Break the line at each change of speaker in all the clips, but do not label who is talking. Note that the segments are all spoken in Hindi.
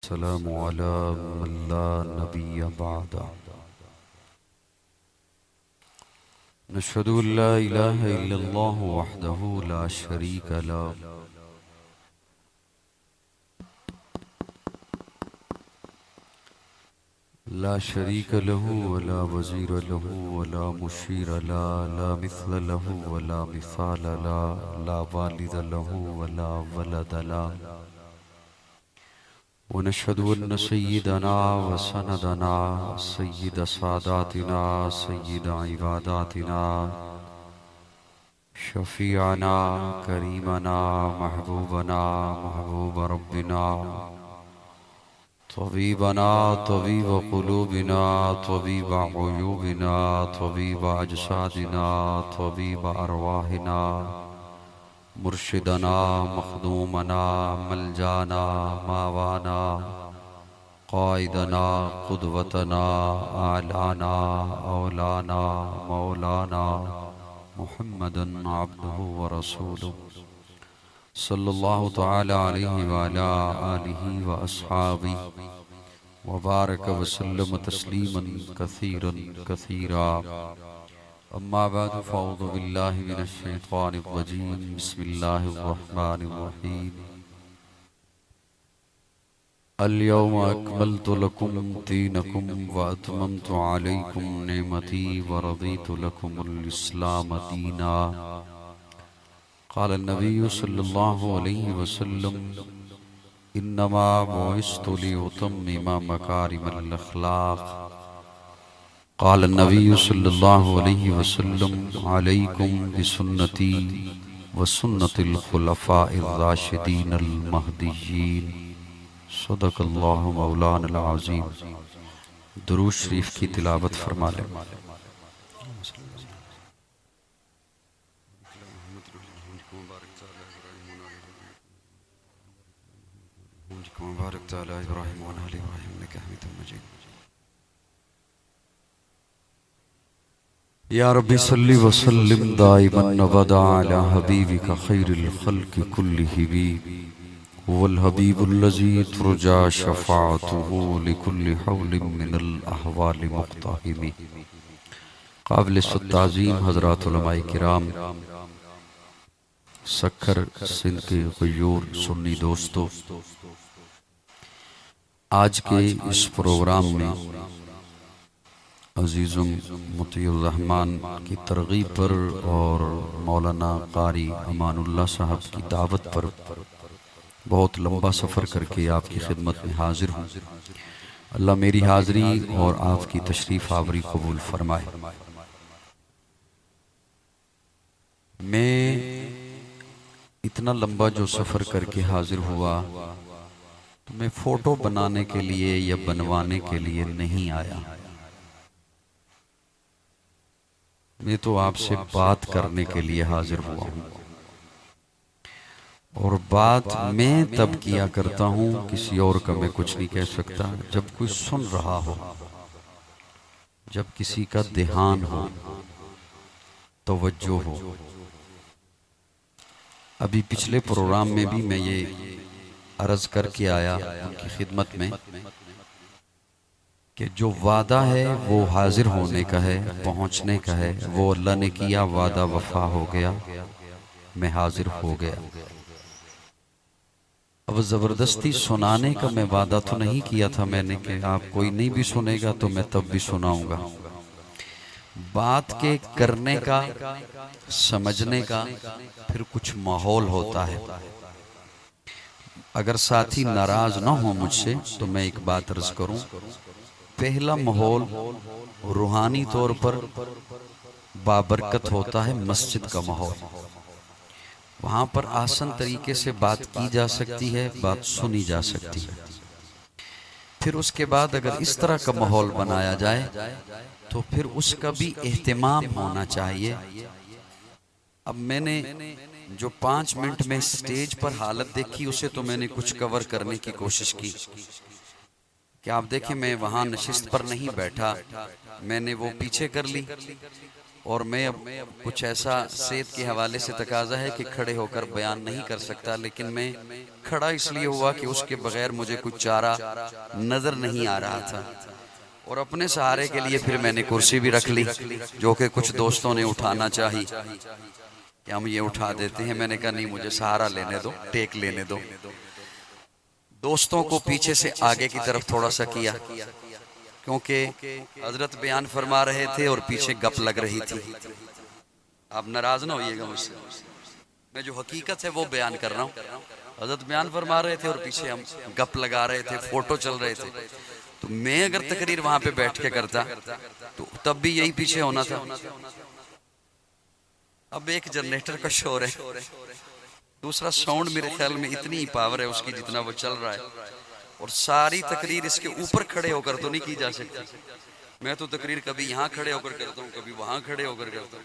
वस्सलामु अला मन ला नबिय्य बअदा। नशहदु अल्ला इलाहा इल्लल्लाह वहदहु ला शरीक लहु ला शरीक लहु वला वज़ीर लहु वला मुशीर ला ला मिस्ल लहु वला मिसाल ला ला वालिद लहु वला वलद ला। वनशहदु अन्न सय्यिदना व सनदना सय्यिद सादातिना सय्यिद इबादातिना शफीअना करीमना महबूबना महबूब रब्बिना तबीबना तबीब क़ुलूबिना तबीब अयूबिना तबीब अजसादिना तबीब अरवाहिना मुर्शिदना मखदूमना मलजाना मावाना क़ाइदना क़ुदवतना आलाना औलाना मौलाना मुहम्मदन अब्दुहु व रसूलुहु सल्लल्लाहु तआला अलैहि व अला आलिहि व अस्हाबिहि व बारक व सल्लम तस्लीमन कसीरन कसीरा। अम्मा बअद फ़अऊज़ु बिल्लाहि मिनश शैतानिर रजीम। बिस्मिल्लाहिर रहमानिर रहीम। अल-यौम अकमलतु लकुम दीनकुम व अतममतु अलैकुम निअमती व रदीतु लकुमुल इस्लाम दीना। क़ाल नबी सल्लल्लाहु अलैहि वसल्लम इन्नमा बुइस्तु लिउतम्मिम मकारिमल अख़लाक़। क़ाल नबी सल्लल्लाहु अलैहि वसल्लम अलैकुम बिसुन्नती व सुन्नतिल खुलफ़ाइर राशिदीनिल महदिय्यीन। सदक़ल्लाहु मौलानल अज़ीम। दुरूद शरीफ की तिलावत फरमा लें। मुबारक तआला इब्राहीम व आले इब्राहीम इन्नका हमीदुम मजीद। या रब्बी सल्लि व सल्लिम दाइमन अबदा अला हबीबिका खैरिल खल्क़ि कुल्लिहिम वल हबीबुल्लज़ी तुरजा शफ़ाअतुहु लिकुल्लि हौलिन मिनल अहवालि मुक़्तहिम। क़ाबिल ताज़ीम हज़रात उलमाए किराम, सक्खर सिंध के ग़यूर सुन्नी दोस्तों, आज के इस प्रोग्राम में अज़ीज़ुम मुतीउर रहमान की तरग़ीब पर और मौलाना क़ारी अमानुल्लाह साहब की दावत पर बहुत लंबा सफ़र करके आपकी खिदमत में हाजिर हूँ। अल्लाह मेरी हाज़री और आपकी तशरीफ़ आवरी कबूल फरमाए। मैं इतना लंबा जो सफ़र करके हाजिर हुआ तो मैं फ़ोटो बनाने के लिए या बनवाने के लिए नहीं आया। मैं तो आपसे बात करने के लिए हाजिर हुआ हूँ। और बात मैं तब किया करता हूँ, किसी और का मैं कुछ नहीं कह सकता, जब कोई सुन रहा हो, जब किसी का ध्यान हो, तवज्जो हो। अभी पिछले प्रोग्राम में भी मैं ये अर्ज़ करके आया उनकी खिदमत में कि जो वादा है वो हाजिर होने का है, पहुँचने का है। वो अल्लाह ने किया, वादा वफा हो गया, मैं हाजिर हो गया। अब ज़बरदस्ती सुनाने का मैं वादा तो नहीं किया था मैंने कि आप कोई नहीं भी सुनेगा तो मैं तब भी सुनाऊंगा। बात के करने का, समझने का फिर कुछ माहौल होता है। अगर साथी नाराज ना हो मुझसे तो मैं एक बात अर्ज करूं। पहला माहौल रूहानी तौर पर बाबरकत होता है मस्जिद का माहौल। वहाँ पर आसान तरीके से बात की जा सकती है, बात सुनी जा सकती है। फिर उसके बाद अगर इस तरह का माहौल बनाया जाए तो फिर उसका भी एहतिमाम होना चाहिए। अब मैंने जो 5 मिनट में स्टेज पर हालत देखी उसे तो मैंने कुछ कवर करने की कोशिश की कि आप देखें मैं वहाँ नशिस्त पर नहीं बैठा, मैंने वो पीछे कर ली। और मैं अब कुछ ऐसा सेहत के हवाले से तकाजा है कि खड़े होकर बयान नहीं कर सकता, लेकिन मैं खड़ा इसलिए हुआ कि उसके बगैर मुझे कुछ चारा नजर नहीं आ रहा था। और अपने सहारे के लिए फिर मैंने कुर्सी भी रख ली, जो कि कुछ दोस्तों ने उठाना चाही कि हम ये उठा देते हैं। मैंने कहा नहीं, मुझे सहारा लेने दो, टेक लेने दो। दोस्तों को पीछे से आगे की तरफ थोड़ा सा किया, क्योंकि हजरत बयान फरमा रहे थे और पीछे गप लग रही थी। आप नाराज ना होइएगा मुझसे, मैं जो हकीकत है वो बयान कर रहा हूँ। हजरत बयान फरमा रहे थे और पीछे हम गप लगा रहे थे, फोटो चल रहे थे। तो मैं अगर तकरीर वहां पे बैठ के करता तो तब भी यही पीछे होना था। अब एक जनरेटर का शोर है, दूसरा साउंड मेरे ख्याल में इतनी ही पावर है उसकी जितना वो चल रहा है, और सारी तकरीर इसके ऊपर खड़े होकर तो नहीं की जा सकती। मैं तो तकरीर कभी यहाँ खड़े होकर करता हूँ, कभी वहां खड़े होकर करता हूँ।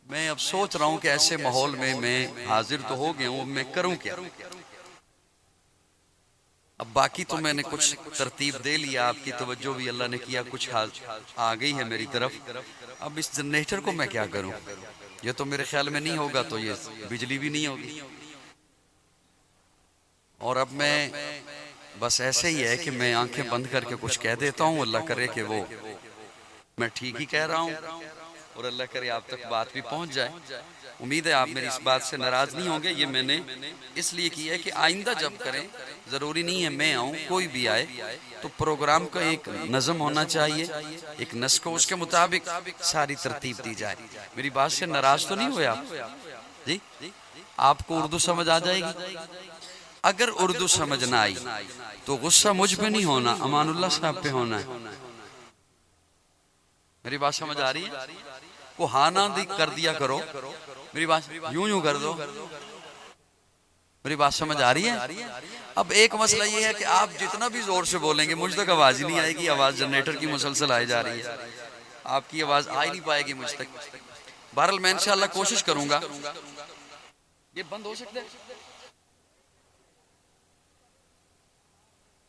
मैं अब सोच रहा हूँ कि ऐसे माहौल में मैं हाजिर तो हो गया हूँ, मैं करूँ क्या। अब बाकी तो मैंने कुछ तरतीब दे लिया, आपकी तवज्जो भी अल्लाह ने किया, कुछ हाल आ गई है मेरी तरफ। अब इस जनरेटर को मैं क्या करूं, ये तो मेरे ख्याल में नहीं होगा, तो ये बिजली भी नहीं होगी। और अब मैं बस ऐसे ही है कि मैं आंखें बंद करके कुछ कह देता हूं, अल्लाह करे कि वो मैं ठीक ही कह रहा हूं, और अल्लाह करे आप तक बात भी पहुंच जाए। उम्मीद है आप मेरी इस बात से नाराज नहीं होंगे। ये मैंने इसलिए किया है कि आइंदा जब करें, जरूरी नहीं है मैं आऊं, कोई भी आए, तो प्रोग्राम का एक नज़म होना चाहिए, एक नस्क, उसके मुताबिक सारी तरतीब दी जाए। मेरी बात से नाराज तो नहीं हुए आप जी? आपको उर्दू समझ आ जाएगी? अगर उर्दू समझ ना आई तो गुस्सा मुझ पे नहीं होना, अमानुल्लाह साहब पे होना है। मेरी बात समझ आ रही है? को हाँ ना कर दिया करो, मेरी बात यूं यूं कर दो। मेरी बात समझ आ रही है? अब एक मसला ये है कि आप जितना भी जोर से बोलेंगे मुझ तक आवाज ही नहीं आएगी। आवाज जनरेटर की मुसलसल आई जा रही है, आपकी आवाज आ ही नहीं पाएगी मुझ तक। बहरहाल मैं इंशाअल्लाह कोशिश करूंगा। ये बंद हो सकता है?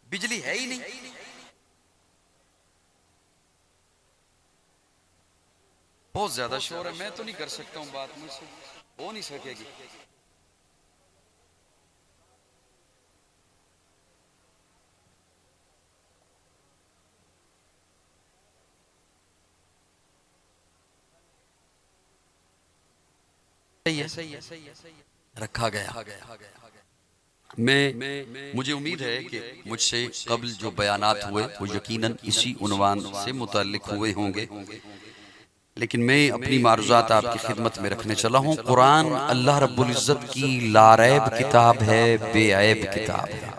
बिजली है ही नहीं। बहुत ज्यादा शोर है, मैं तो नहीं कर सकता हूँ बात, मुझसे हो नहीं सकेगी। रखा गया। मुझे उम्मीद है कि मुझसे कबल जो बयानात हुए वो यकीनन इसी उन्वान से मुताल्लिक हुए होंगे, लेकिन मैं अपनी मारूजात आपकी खिदमत में रखने चला हूँ। कुरान अल्लाह रब्बुल इज़्ज़त की लारैब किताब है, बेऐब किताब है।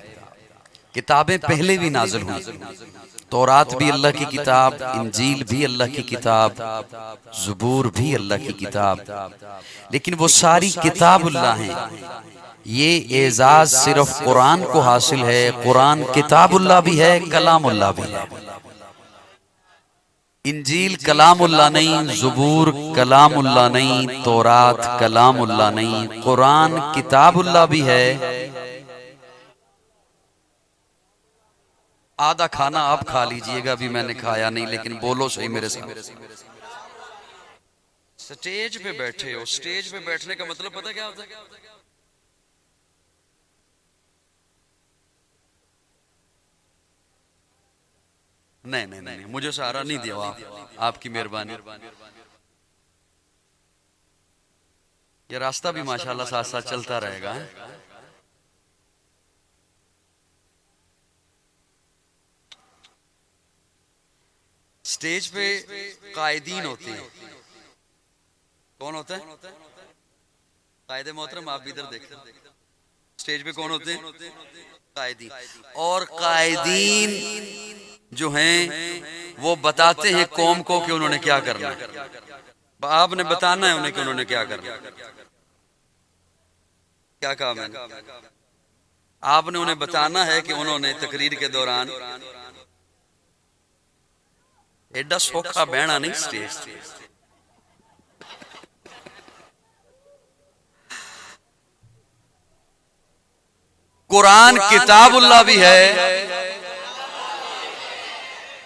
किताबें पहले भी नाज़िल हुई, तौरात भी अल्लाह की किताब, इंजील भी अल्लाह की किताब, ज़बूर भी अल्लाह की किताब, लेकिन वो सारी किताबुल्लाह हैं। ये एजाज सिर्फ कुरान को हासिल है। कुरान किताबुल्लाह भी है, कलामुल्लाह भी है। इंजील कलामुल्लाह नहीं, ज़बूर कलामुल्लाह नहीं, तौरात कलामुल्लाह नहीं, कुरान किताबुल्लाह भी है। आधा खाना आप खा लीजिएगा, अभी मैंने खाया नहीं, लेकिन बोलो सही मेरे साथ। स्टेज पे बैठे हो, स्टेज पे बैठने का मतलब पता क्या होता है? नहीं नहीं नहीं, मुझे सहारा नहीं दिया आप, आपकी मेहरबानी। ये रास्ता भी माशाल्लाह साथ साथ चलता रहेगा। स्टेज पे कायदीन होते हैं। कौन होता है? कायदे मोहतरम, आप भी इधर देखते हैं। स्टेज पे कौन होते हैं? कायदीन। और कायदीन जो हैं वो बताते हैं कौम को कि उन्होंने क्या करना है। आपने बताना है उन्हें कि उन्होंने क्या करना है। क्या कहा मैंने? आपने उन्हें बताना है कि उन्होंने तकरीर के दौरान एडा सौखा बहना नहीं स्टेज। कुरान किताबुल्लाह भी है,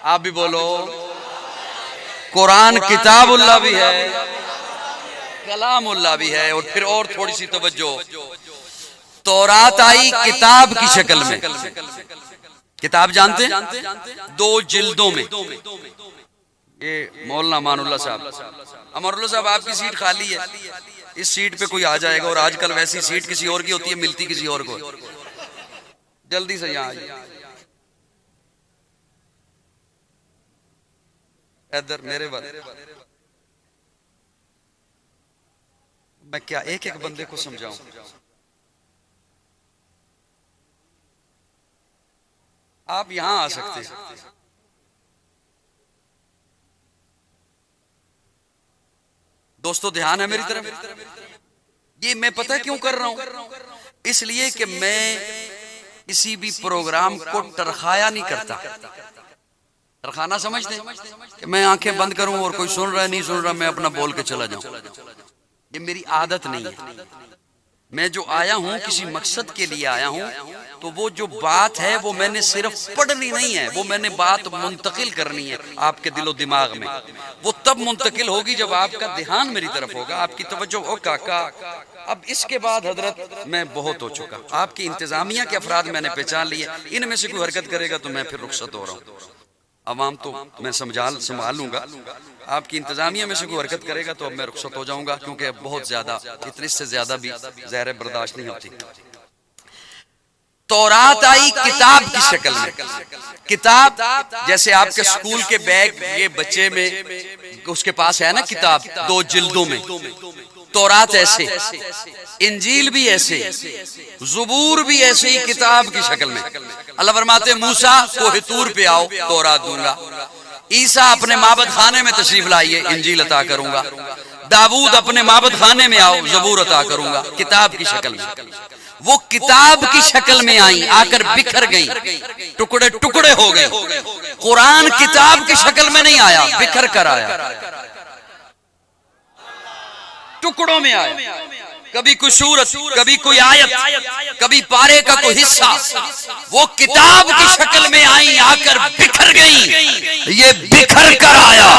आप भी बोलो। कुरान किताबुल्लाह भी है, कलामुल्लाह भी है। और फिर और थोड़ी सी तवज्जो, तौरात आई किताब की शक्ल में। किताब जानते हैं, 2 जिल्दों में। ये मौलाना अमानुल्लाह साहब, अमानुल्लाह साहब आपकी सीट खाली है, इस सीट पे कोई आ जाएगा। और आजकल वैसी सीट किसी और की होती है, मिलती किसी और को। जल्दी से यहाँ आइए, इधर मेरे बारे। मैं क्या एक एक बंदे को समझाऊं? आप यहां आ सकते हैं। दोस्तों ध्यान है मेरी तरफ। ये मैं पता है क्यों कर रहा हूं? इसलिए कि मैं किसी भी प्रोग्राम को टरखाया नहीं करता। टरखाना समझते हैं कि मैं आंखें बंद करूं और कोई सुन रहा है नहीं सुन रहा, मैं अपना बोल के चला जाऊं। ये मेरी आदत नहीं है। मैं जो आया हूं किसी मकसद के लिए आया हूं, तो वो जो बात है वो मैंने सिर्फ पढ़नी नहीं है, वो मैंने बात मुंतकिल करनी है आपके दिलो दिमाग में। वो तब मुंतकिल होगी जब आपका ध्यान मेरी तरफ होगा, आपकी तवज्जो हो। काका अब इसके बाद हजरत मैं बहुत हो चुका, आपकी इंतजामिया के अफराद मैंने पहचान लिए। इनमें से कोई हरकत करेगा तो मैं फिर रुखसत हो रहा हूँ। अवाम तो मैं संभाल लूंगा, आपकी इंतजामिया में से कोई हरकत करेगा तो अब मैं रुखसत हो जाऊंगा, क्योंकि अब बहुत ज्यादा, इतने से ज्यादा भी ज़हर बर्दाश्त नहीं होती। तौरात आई किताब की शक्ल में। किताब जैसे आपके स्कूल के बैग, ये बच्चे में उसके पास है ना किताब 2 जिल्दों में। तौरात ऐसे, इंजील भी ऐसे, ज़बूर भी ऐसे ही किताब की शक्ल में। अल्लाह फरमाते मूसा कोहे तूर पे आओ, तौरात दूंगा। ईसा अपने माबद खाने में तशरीफ लाइए, इंजील अता करूंगा। दाऊद अपने माबद खाने में आओ, ज़बूर अता करूंगा। किताब की शक्ल में। वो किताब की शक्ल में आई, आकर बिखर गई, टुकड़े टुकड़े हो गई। कुरान किताब की शक्ल में नहीं आया, बिखर कर आया, टुकड़ों में आया। कभी कोई सूरत, कभी कोई आयत, कभी पारे का कोई हिस्सा, वो किताब की शक्ल में आई, आकर बिखर गई। ये बिखर कर आया,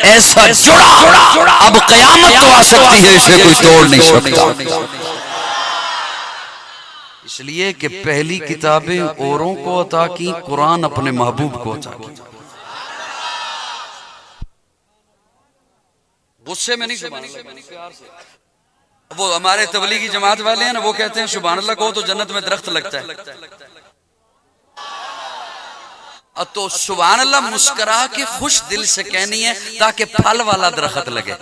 ऐसा जुड़ा, अब कयामत तो आ सकती है, इसे कोई तोड़ नहीं सकता। इसलिए कि पहली किताबें औरों को अता की, कुरान अपने महबूब को अता की। गुस्से में नहीं, सुभान अल्लाह। वो हमारे तबलीगी जमात वाले हैं ना, वो कहते हैं सुभान अल्लाह को तो जन्नत में दरख्त लगता है। तो सुभान अल्लाह मुस्कुरा के खुश दिल से कहनी है, ताकि फल वाला दरख्त लगे।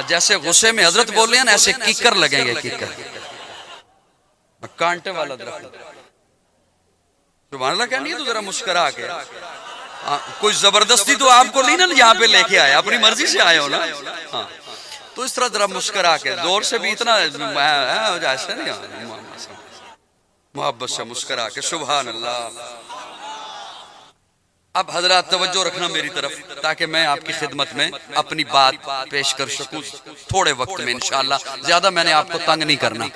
जैसे गुस्से में हजरत बोल रहे हैं ना, ऐसे कीकर लगेंगे, कीकर, कांटे वाला दरख्त। सुभान अल्लाह कहनी है तो जरा मुस्कुरा के। कोई जबरदस्ती तो आपको नहीं ना यहाँ पे लेके आया, अपनी मर्जी से आए हो ना। हाँ, तो इस तरह जरा मुस्कुरा के, जोर से भी इतना ऐसे नहीं, मोहब्बत से मुस्कुरा के सुभान अल्लाह। अब हजरत तवज्जो रखना मेरी तरफ, ताकि मैं आपकी खिदमत में अपनी बात पेश कर सकूं थोड़े वक्त में इंशाअल्लाह। ज्यादा मैंने आपको तंग नहीं करना,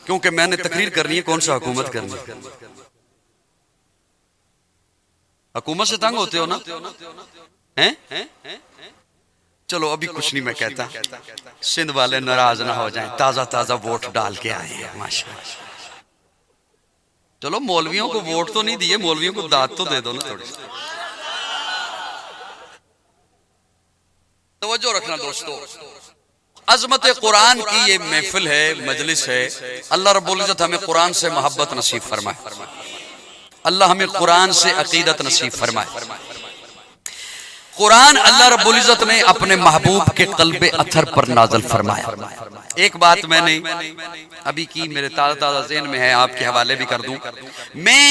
क्योंकि मैंने तकरीर करनी है, कौन सा हुकूमत करनी है। हुकूमत से तंग होते हो ना, हैं? चलो अभी कुछ नहीं मैं कहता, सिंध वाले नाराज ना हो जाएं, ताजा ताजा वोट डाल के आए हैं माशाअल्लाह। चलो मौलवियों को वोट तो नहीं दिए, मौलवियों को दाद तो दे दो ना थोड़ी। तवज्जो रखना दोस्तों, अजमत कुरान की ये महफिल है, मजलिस है। अल्लाह रब्बुल इज्जत हमें कुरान से मोहब्बत नसीब फरमाए, अल्लाह हमें कुरान से अकीदत नसीब फरमाए। कुरान अल्लाह रब्बुल इज्जत ने अपने महबूब के कल्बे अथर पर नाज़िल फरमाया। एक बात मैंने अभी की, मेरे ताज़ा ताज़ा ज़हन में है, आपके हवाले भी कर दूं। मैं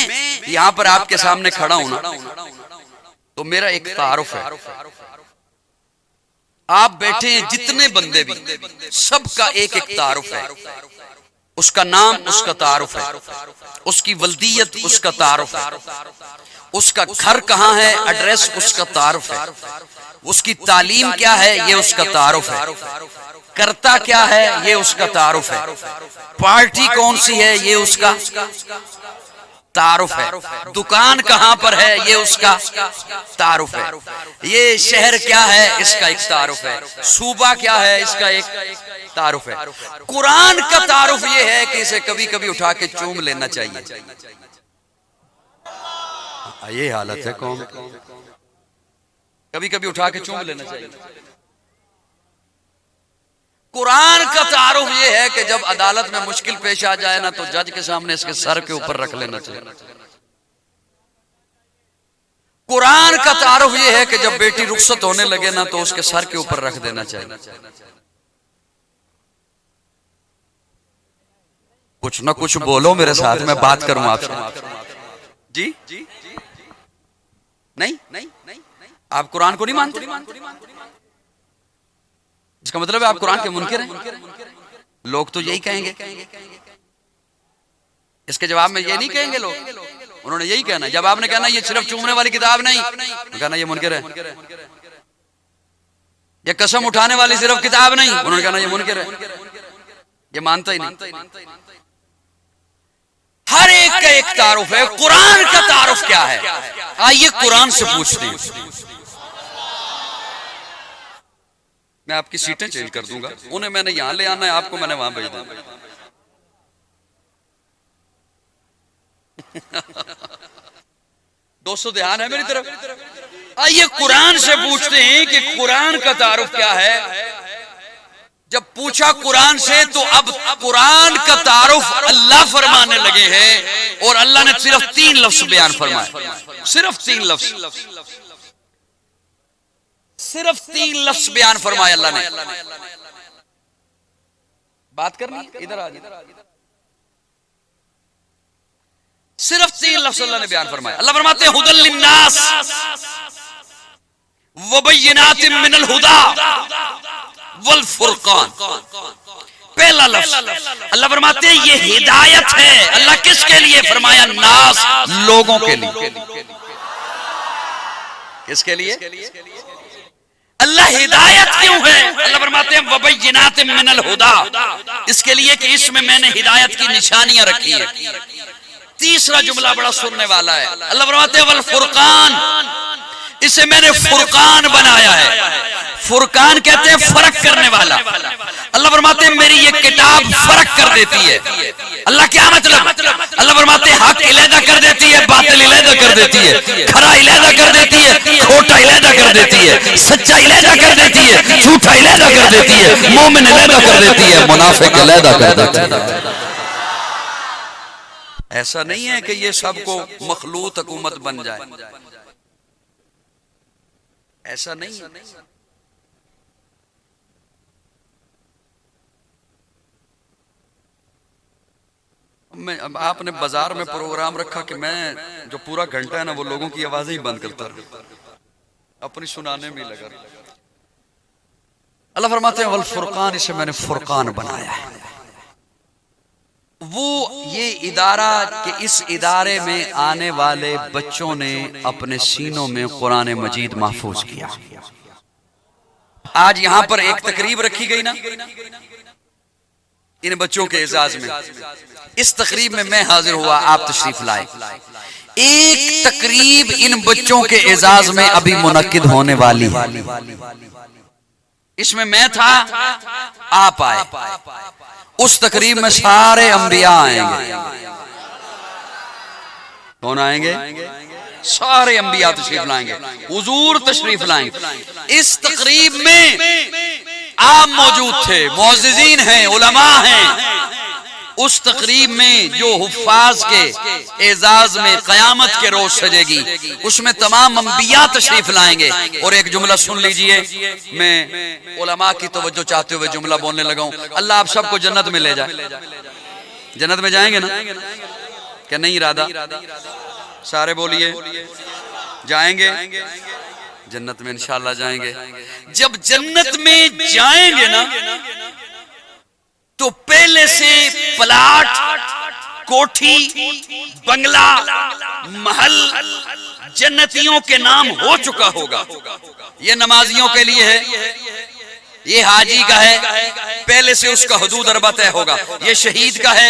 यहाँ पर आपके सामने खड़ा हूं ना, तो मेरा एक तारुफ है। आप बैठे हैं जितने बंदे भी, सबका एक एक तारुफ है। उसका नाम उसका तारुफ है, उसकी वल्दियत उसका तारुफ है, उसका घर कहाँ है, एड्रेस उसका तारुफ है, उसकी तालीम क्या है, ये उसका तारुफ है, करता क्या है, ये उसका तारुफ है, पार्टी कौन सी है, ये उसका, तारुफ है। दुकान कहां पर है ये उसका तारुफ है। ये शहर क्या है इसका एक तारुफ है। सूबा क्या है इसका एक तारुफ है। कुरान का तारुफ ये है कि इसे कभी कभी उठा के चूम लेना चाहिए। ये हालत है कौन, कभी कभी उठा के चूम लेना चाहिए। कुरान का तारुफ यह है कि जब अदालत में मुश्किल पेश आ जाए ना तो जज के सामने इसके सर के ऊपर रख लेना चाहिए। कुरान का तारुफ यह है कि जब बेटी रुखसत होने लगे ना तो उसके सर के ऊपर रख देना चाहिए। कुछ ना कुछ बोलो मेरे साथ, मैं बात करूं आपसे। जी नहीं, आप कुरान को नहीं मानते, इसका मतलब है आप कुरान के मुनकिर हैं। लोग तो यही कहेंगे, इसके जवाब में ये नहीं कहेंगे लोग, उन्होंने यही कहना। जब आपने कहना ये सिर्फ चूमने वाली किताब नहीं, तो कहना ये मुनकिर है। ये कसम उठाने वाली सिर्फ किताब नहीं, उन्होंने कहना ये मुनकिर है, ये मानता ही नहीं। हर एक का एक तारुफ है। कुरान का तारुफ क्या है, आइए कुरान से पूछते हैं। मैं आपकी सीटें चेंज कर दूंगा, उन्हें मैंने यहां ले आना है, आपको मैंने वहां भेज देना। दोस्तों ध्यान है मेरी तरफ। आइए कुरान से पूछते हैं कि कुरान का तारुफ क्या है। जब पूछा कुरान से तो अब कुरान का तारुफ अल्लाह फरमाने लगे हैं और अल्लाह ने सिर्फ 3 लफ्ज बयान फरमाए, सिर्फ 3 लफ्ज, सिर्फ 3 लफ्ज बयान फरमाया अल्लाह ने। बात करनी इधर आ जाए। सिर्फ 3 लफ्ज अल्लाह ने बयान फरमाया। अल्लाह फरमाते हैं हुदल लिन्नास व बय्यिनातिम मिनल हुदा वल फुरकान। पहला लफ्ज अल्लाह फरमाते हैं ये हिदायत है। अल्लाह किसके लिए फरमाया? नास, लोगों के लिए। किसके लिए? अल्लाह हिदायत क्यों है? अल्लाह फरमाते हैं वबय्यिनातिम मिनल हुदा, इसके लिए कि इसमें मैंने हिदायत की निशानियां रखी है। तीसरा जुमला बड़ा सुनने वाला है। अल्लाह फरमाते हैं वल फुरकान, इसे मैंने फुरकान बनाया है। फुरकान कहते हैं फर्क करने वाला। अल्लाह फरमाते हैं मेरी ये किताब फर्क कर देती है। अल्लाह क्या मतलब? अल्लाह फरमाते हैं हक इलेदा कर देती है, बातिल इलेदा कर देती है, खरा इलेदा कर देती है, खोटा इलेदा कर देती है, सच्चा इलेदा कर देती है, झूठा इलेदा कर देती है, मोमिन इलेदा कर देती है, मुनाफिक इलेदा कर देती है। ऐसा नहीं है कि ये सबको मखलूत हुकूमत बन जाए, ऐसा नहीं है। मैं आपने बाजार में प्रोग्राम रखा कि मैं जो पूरा घंटा है ना वो लोगों की आवाजें ही बंद करता रहा, अपनी सुनाने में लगा। अल्लाह फरमाते हैं वल फुरकान, इसे मैंने फुरकान बनाया है। वो ये इदारा कि इस इदारे में आने वाले बच्चों ने अपने सीनों में कुरान मजीद महफूज किया। आज यहां पर एक तकरीब रखी गई ना इन बच्चों के एजाज में, इस तकरीब में मैं हाजिर हुआ, आप तशरीफ लाए। एक तकरीब इन बच्चों के एजाज में अभी मुनक्किद होने वाली है। इसमें मैं था, आप आए। उस तकरीब में सारे अंबिया आएंगे। कौन आएंगे? सारे अंबिया तशरीफ लाएंगे, हुजूर तशरीफ लाएंगे। इस तकरीब में आप मौजूद थे, मुअज़्ज़िज़ीन हैं, उलमा हैं। उस तकरीब में जो हुफ्फाज के एजाज में क़यामत के रोज सजेगी, उसमें तमाम अंबिया तशरीफ लाएंगे। और एक जुमला सुन लीजिए, मैं उलमा की तवज्जो चाहते हुए जुमला बोलने लगा हूं। अल्लाह आप सबको जन्नत में ले जाए। जन्नत में जाएंगे ना? क्या नहीं इरादा? सारे बोलिए जाएंगे। जन्नत में इंशाअल्लाह जाएंगे। जब जन्नत में जाएंगे ना तो पहले से प्लाट, कोठी, बंगला, महल जन्नतियों के नाम हो चुका होगा। ये नमाजियों के लिए है, ये हाजी का है, पहले से उसका हुदूद अरबा तय होगा। ये शहीद का है,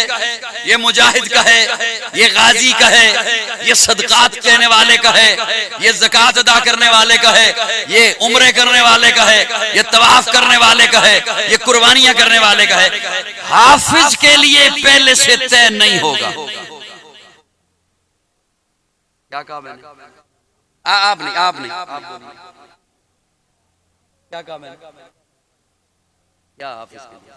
ये मुजाहिद का है, ये गाजी का है, ये सदकात कहने वाले का है, ये ज़कात अदा करने वाले का है, ये उम्रे करने वाले का है, ये तवाफ करने वाले का है, ये कुर्बानियां करने वाले का है। हाफिज के लिए पहले से तय नहीं होगा। क्या कहा मैंने? आप नहीं क्या कहा मैंने? क्या हाफिज के लिए?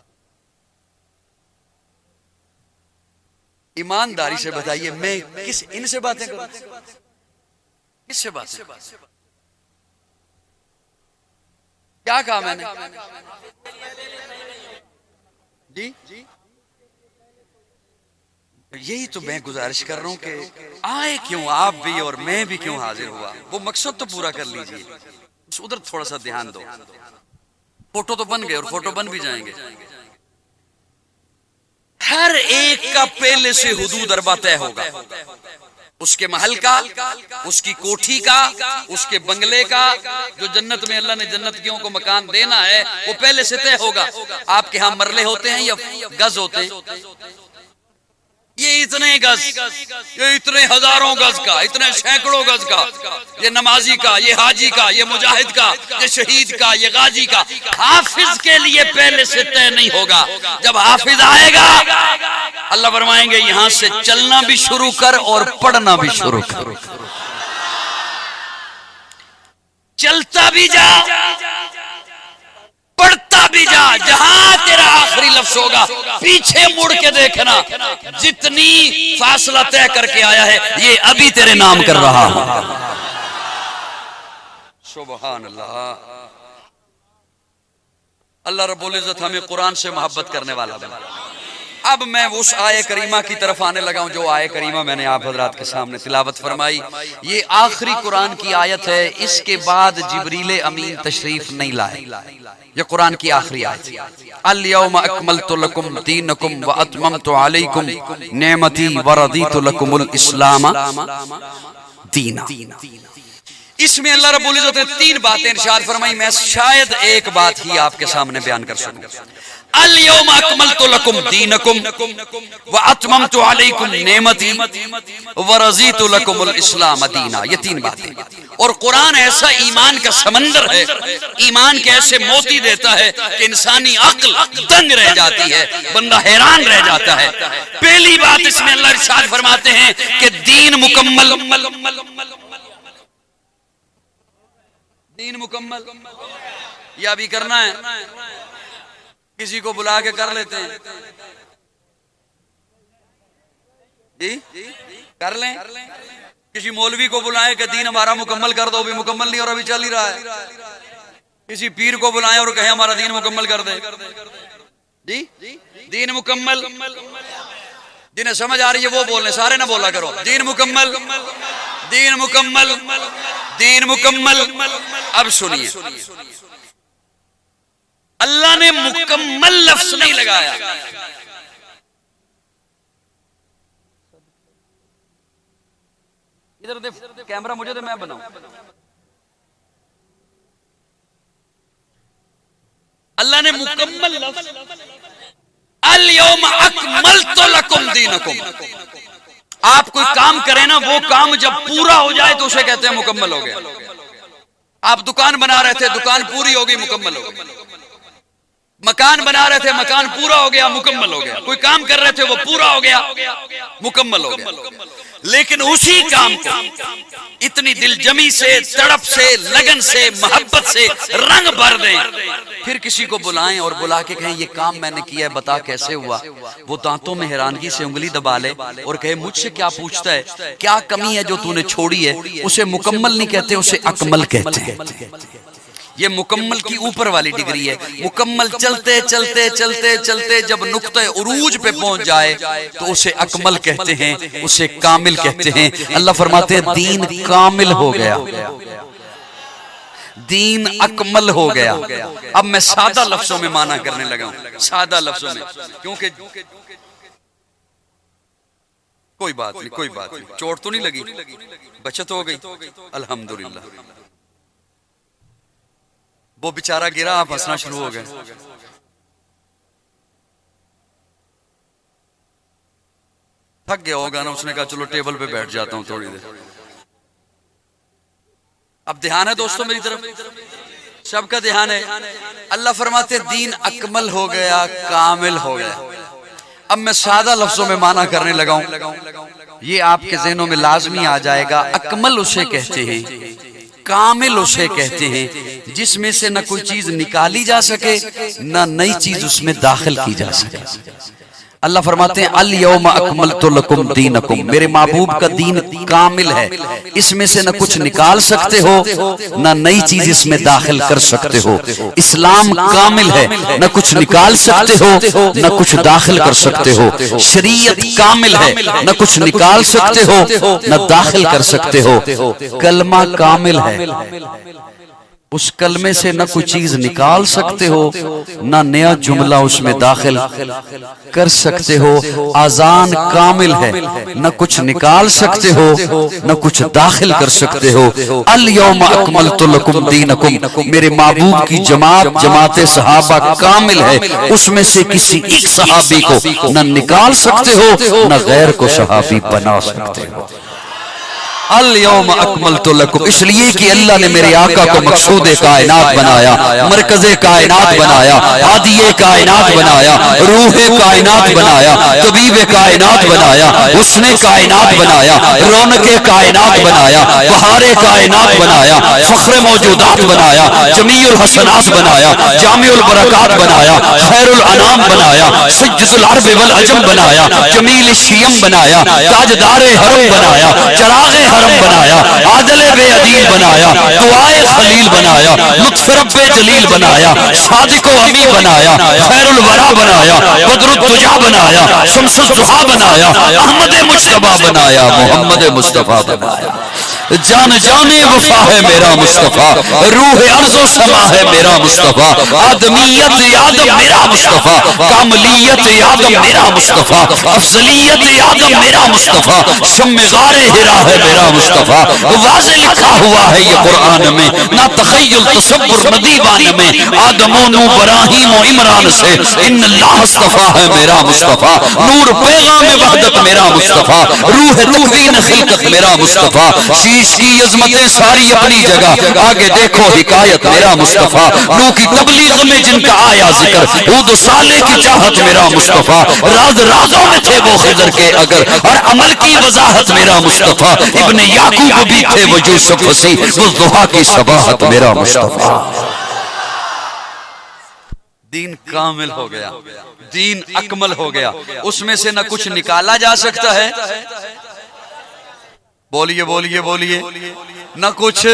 ईमानदारी से बताइए, मैं किस इनसे बातें करूं? किससे बातें? क्या कहा मैंने? जी यही तो मैं गुजारिश कर रहा हूं कि आए क्यों आप भी और मैं भी क्यों हाजिर हुआ, वो मकसद तो पूरा कर लीजिए, उधर थोड़ा सा ध्यान दो। फोटो तो बन गए और फोटो बन भी जाएंगे। हर एक का पहले से हुदूद अरबा तय होगा, उसके महल का, उसकी कोठी का, उसके बंगले का। जो जन्नत में अल्लाह ने जन्नतियों को मकान देना है वो पहले से तय होगा। आपके यहाँ मरले होते हैं या गज होते हैं? ये इतने गज, ये इतने हजारों गज का, इतने सैकड़ों गज का, ये नमाजी का, ये हाजी का, ये मुजाहिद का, ये शहीद का, ये गाजी का। हाफिज के लिए पहले से तय नहीं होगा। जब हाफिज आएगा अल्लाह फरमाएंगे यहां से चलना भी शुरू कर और पढ़ना भी शुरू कर। चलता भी जा, पढ़ता भी जा। जहां तेरा आखिरी लफ्ज होगा पीछे मुड़ के देखना। जितनी फासला तय करके आया है ये अभी तेरे नाम कर रहा हूं। सुभान अल्लाह। अल्लाह रब्बुल इज्जत हमें कुरान से मोहब्बत करने वाला बना। अब मैं उस आय करीमा की तरफ आने लगा हूं जो आय करीमा मैंने आप हजरात के सामने तिलावत फरमाई। ये आखिरी कुरान की आयत है, इसके बाद जिब्रील अमीन तशरीफ नहीं लाए। ये कुरान की आखिरी आयत। अल यौम अकमलतु लकुम दीनकुम व अतममतु अलैकुम नेमती व रदीतु लकुमुल इस्लाम दीना। इसमें अल्लाह रब्बुल इज्जत ने 3 बातें इरशाद फरमाई। मैं शायद एक बात ही आपके सामने बयान कर सकूं। अल यौम अकमलतु लकुम दीनकुम व अतममतु अलैकुम नेमती व रज़ीतु लकुमुल इस्लाम दीना। ये 3 बातें। और कुरान ऐसा ईमान का समंदर है, ईमान के ऐसे मोती देता है कि इंसानी अक्ल दंग रह जाती है, बंदा हैरान रह जाता है। पहली बात इसमें अल्लाह इरशाद फरमाते हैं कि दीन मुकम्मल, दीन मुकम्मल। या भी करना है, किसी को बुला के कर लेते हैं जी, कर लें। किसी मौलवी को बुलाएं कि दीन हमारा मुकम्मल कर दो, भी मुकम्मल नहीं और अभी चल ही रहा है। किसी पीर को बुलाएं और कहें हमारा दीन मुकम्मल कर दे जी। दीन मुकम्मल, जिन्हें समझ आ रही है वो बोलने, सारे ना बोला करो। दीन मुकम्मल, दीन मुकम्मल, दीन मुकम्मल। अब सुनिए, अल्लाह ने मुकम्मल लफ्ज नहीं लगाया। इधर दे कैमरा मुझे, तो मैं बनाऊं। अल्लाह ने मुकम्मल लफ्ज अल यौम अकमलतु लकुम दीनकुम। आप कोई काम करें ना, वो काम जब पूरा हो जाए तो उसे कहते हैं मुकम्मल हो गया। आप दुकान बना रहे थे, दुकान पूरी हो गई, मुकम्मल हो गई। मकान बना रहे थे, मकान पूरा हो गया, मुकम्मल हो गया। कोई काम कर रहे थे, वो पूरा हो गया, मुकम्मल हो गया। लेकिन उसी काम को इतनी दिलजमी से, तड़प से, लगन से, मोहब्बत से रंग भर दें, फिर किसी को बुलाएं और बुला के कहें ये काम मैंने किया है, बता कैसे हुआ। वो दांतों में हैरानगी से उंगली दबा ले और कहे मुझसे क्या पूछता है, क्या कमी है जो तूने छोड़ी है। उसे मुकम्मल नहीं कहते, उसे अकमल कहते हैं। ये मुकम्मल की ऊपर वाली डिग्री है। मुकम्मल चलते चलते चलते चलते जब नुक्ते उरूज पे पहुंच जाए तो उसे अकमल कहते हैं, उसे कामिल कहते हैं। अल्लाह फरमाते हैं दीन कामिल हो गया, दीन अकमल हो गया। अब मैं सादा लफ्जों में माना करने लगा हूं, सादा लफ्जों में, क्योंकि कोई बात नहीं, कोई बात नहीं, चोट तो नहीं लगी, बचत हो गई, अल्हम्दुलिल्लाह। वो बेचारा गिरा, आप हंसना शुरू हो गए। थक गया होगा ना, उसने कहा चलो टेबल पे बैठ जाता हूं थोड़ी देर। अब ध्यान है दोस्तों मेरी तरफ, सबका ध्यान है। अल्लाह फरमाते दीन अकमल हो गया, कामिल हो गया। अब मैं सादा लफ्जों में माना करने लगा हूं, ये आपके ज़हनों में लाजमी आ जाएगा। अकमल उसे कहते हैं, कामिल उसे कहते हैं जिसमें से न कोई चीज निकाली जा सके, न नई चीज उसमें दाखिल की जा सके। अल्लाह फरमाते हैं अल यौमा अकमलतु लकुम दीनकुम, मेरे महबूब का दीन कामिल है, इसमें से न कुछ निकाल सकते हो, न नई चीज इसमें दाखिल कर सकते हो। इस्लाम कामिल है, न कुछ निकाल सकते हो, न कुछ दाखिल कर सकते हो। शरीयत कामिल है, न कुछ निकाल सकते हो, न दाखिल कर सकते हो। कलमा कामिल है, उस कलमे से न कोई चीज निकाल सकते हो, न नया जुमला उसमें दाखिल कर सकते हो। आजान कामिल है, न कुछ निकाल सकते हो, न कुछ दाखिल कर सकते हो। अल यौमा अकमलतु लकुम दीनकुम, मेरे महबूब की जमात सहाबा कामिल है, उसमें से किसी एक सहाबी को न निकाल सकते हो, न गैर को सहाबी बना सकते हो। अल यौम अकमलतु लकुम, इसलिए कि अल्लाह ने मेरे आका को मकसूद कायनात बनाया, मरकज कायनात बनाया, हादिये कायनात बनाया, रूह कायनात बनाया, तबीब कायनात बनाया, हुस्ने कायनात बनाया, रौनक कायनात बनाया, बहारे कायनात बनाया, फख्र मौजूदात बनाया, जमीउल हसनात बनाया, जामिउल बरकात बनाया, खैरुल अनाम बनाया, सज्जदुल अरब वल अजम बनाया, जमील शियम बनाया, ताजदार हरम बनाया, चराग़ हरम बनाया, आदल बेअदील बनाया, दुआए खलील बनाया, लुत्फ़ रब्बे जलील बनाया, सादिक़ो अमी बनाया, खैरुल वरा बनाया, बदरुद दुजा बनाया, शम्सुल दुहा बनाया, अहमद मुस्तफ़ा बनाया, मोहम्मद मुस्तफ़ा बनाया। जान जाने वफा है मेरा मुस्तफ़ा, रूह अर्ज़ो समा है मेरा मुस्तफ़ा, आदमियत आदम मेरा मुस्तफ़ा, कामलियत आदम मेरा मुस्तफ़ा, अफजलियत आदम मेरा मुस्तफ़ा, शम्मे गारे हिरा है मेरा मुस्तफ़ा। वाज़े लिखा हुआ है ये कुरान में, ना तख़य्युल तसव्वुर न दीवान में, आदम नू इब्राहीम व इमरान से इन्नल्लाह मुस्तफ़ा है मेरा मुस्तफ़ा। नूर पैगाम वहदत मेरा मुस्तफ़ा, रूह तकवीन खिलकत मेरा मुस्तफ़ा। शीश की अजमतें सारी अपनी जगह, आगे देखो हिकायत मेरा मुस्तफ़ा। नूह की तबलीग में जिनका आया जिक्र, हूद साले की चाहत मेरा मुस्तफ़ा। राज राजों में थे वो खिज़र के अगर, और अमल की वजाहत मेरा मुस्तफ़ा। इब्ने याकूब भी थे वो यूसुफ सी, वो दुहा की सबाहत मेरा मुस्तफ़ा। दीन कामिल हो गया, दीन अकमल हो गया, उसमें से न कुछ निकाला जा सकता है, बोलिए बोलिए बोलिए, न कुछ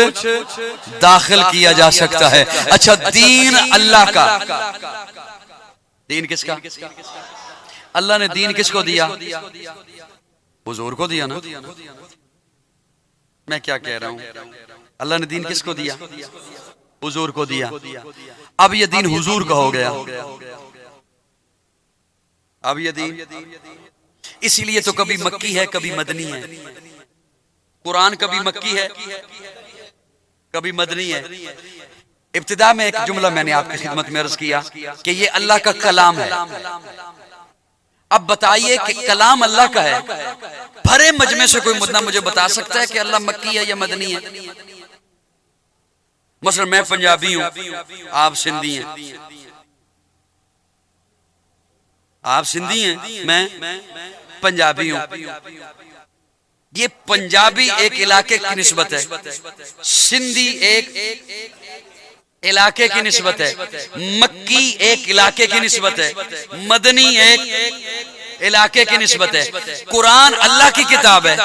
दाखिल किया जा सकता है। अच्छा, दीन अल्लाह का, दीन किसका? अल्लाह ने दीन किसको दिया? हुजूर को दिया ना। मैं क्या कह रहा हूं, अल्लाह ने दीन किसको दिया? हुजूर को दिया। अब ये दीन हुजूर का हो गया, अब ये दीन, इसीलिए तो कभी मक्की है कभी मदनी है। कुरान कभी मक्की है कभी मदनी है। इब्तिदा में एक जुमला मैंने आपकी खिदमत में अर्ज किया कि ये अल्लाह का कलाम है। अब बताइए कि कलाम अल्लाह का है, भरे मजमे से कोई मुद्दा मुझे बता सकता है कि अल्लाह मक्की है या मदनी है? मसलन मैं पंजाबी हूं, आप सिंधी हैं, आप सिंधी हैं, मैं पंजाबी हूं। ये पंजाबी एक इलाके की निस्बत है, सिंधी एक इलाके की निस्बत है, मक्की एक इलाके की निस्बत है, मदनी एक इलाके की निस्बत है। कुरान अल्लाह की किताब है,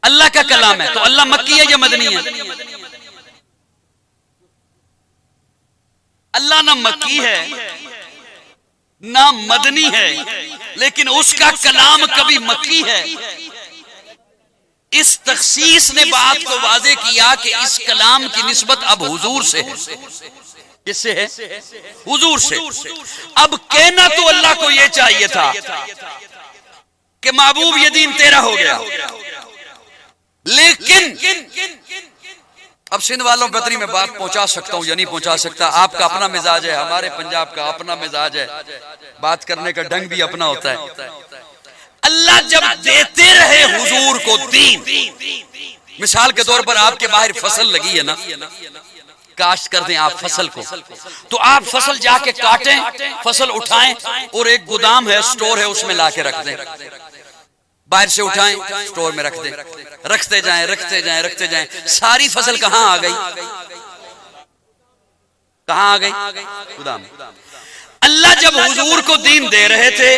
अल्लाह का कलाम है, तो अल्लाह मक्की है या मदनी है? अल्लाह ना मक्की है ना मदनी है, लेकिन उसका कलाम कभी मक्की है। इस तखसीस ने बात को वाज़े किया कि इस कलाम की निस्बत अब हुजूर से है। किससे है? हुजूर से। अब कहना तो अल्लाह को यह चाहिए था कि महबूब ये दीन तेरा हो गया, लेकिन अब सिंध वालों पे इतनी मैं बात पहुंचा सकता हूं या नहीं पहुंचा सकता, आपका अपना मिजाज है, हमारे पंजाब का अपना मिजाज है, बात करने का ढंग भी अपना होता है। अल्लाह जब देते रहे हुजूर को दीन, मिसाल के तौर पर आपके बाहर फसल लगी है ना, काश्त कर दें आप फसल को, तो आप फसल जाके काटें, फसल उठाएं और एक गोदाम है, स्टोर है, उसमें लाके रख दें। बाहर से उठाएं, स्टोर में रख दें, रखते जाएं रखते जाएं रखते जाएं, सारी फसल कहां आ गई? कहां आ गई? गोदाम। अल्लाह जब हुजूर को दीन दे रहे थे,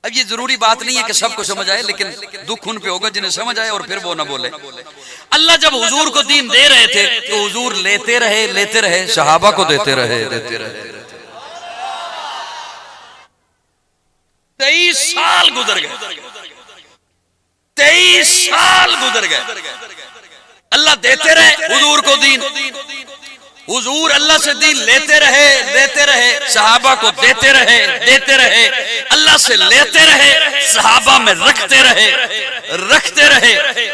अब ये जरूरी बात नहीं है कि सबको समझ आए, लेकिन दुख उन पे होगा जिन्हें समझ आए और फिर वो ना बोले। अल्लाह जब हुजूर को दीन दे रहे थे तो हुजूर लेते रहे, सहाबा को देते रहे। 23 साल गुजर गए, 23 साल गुजर गए, अल्लाह देते रहे हुजूर को दीन, हुजूर अल्लाह से दीन लेते रहे, सहाबा को देते रहे, अल्लाह से लेते रहे, सहाबा में रखते रहे।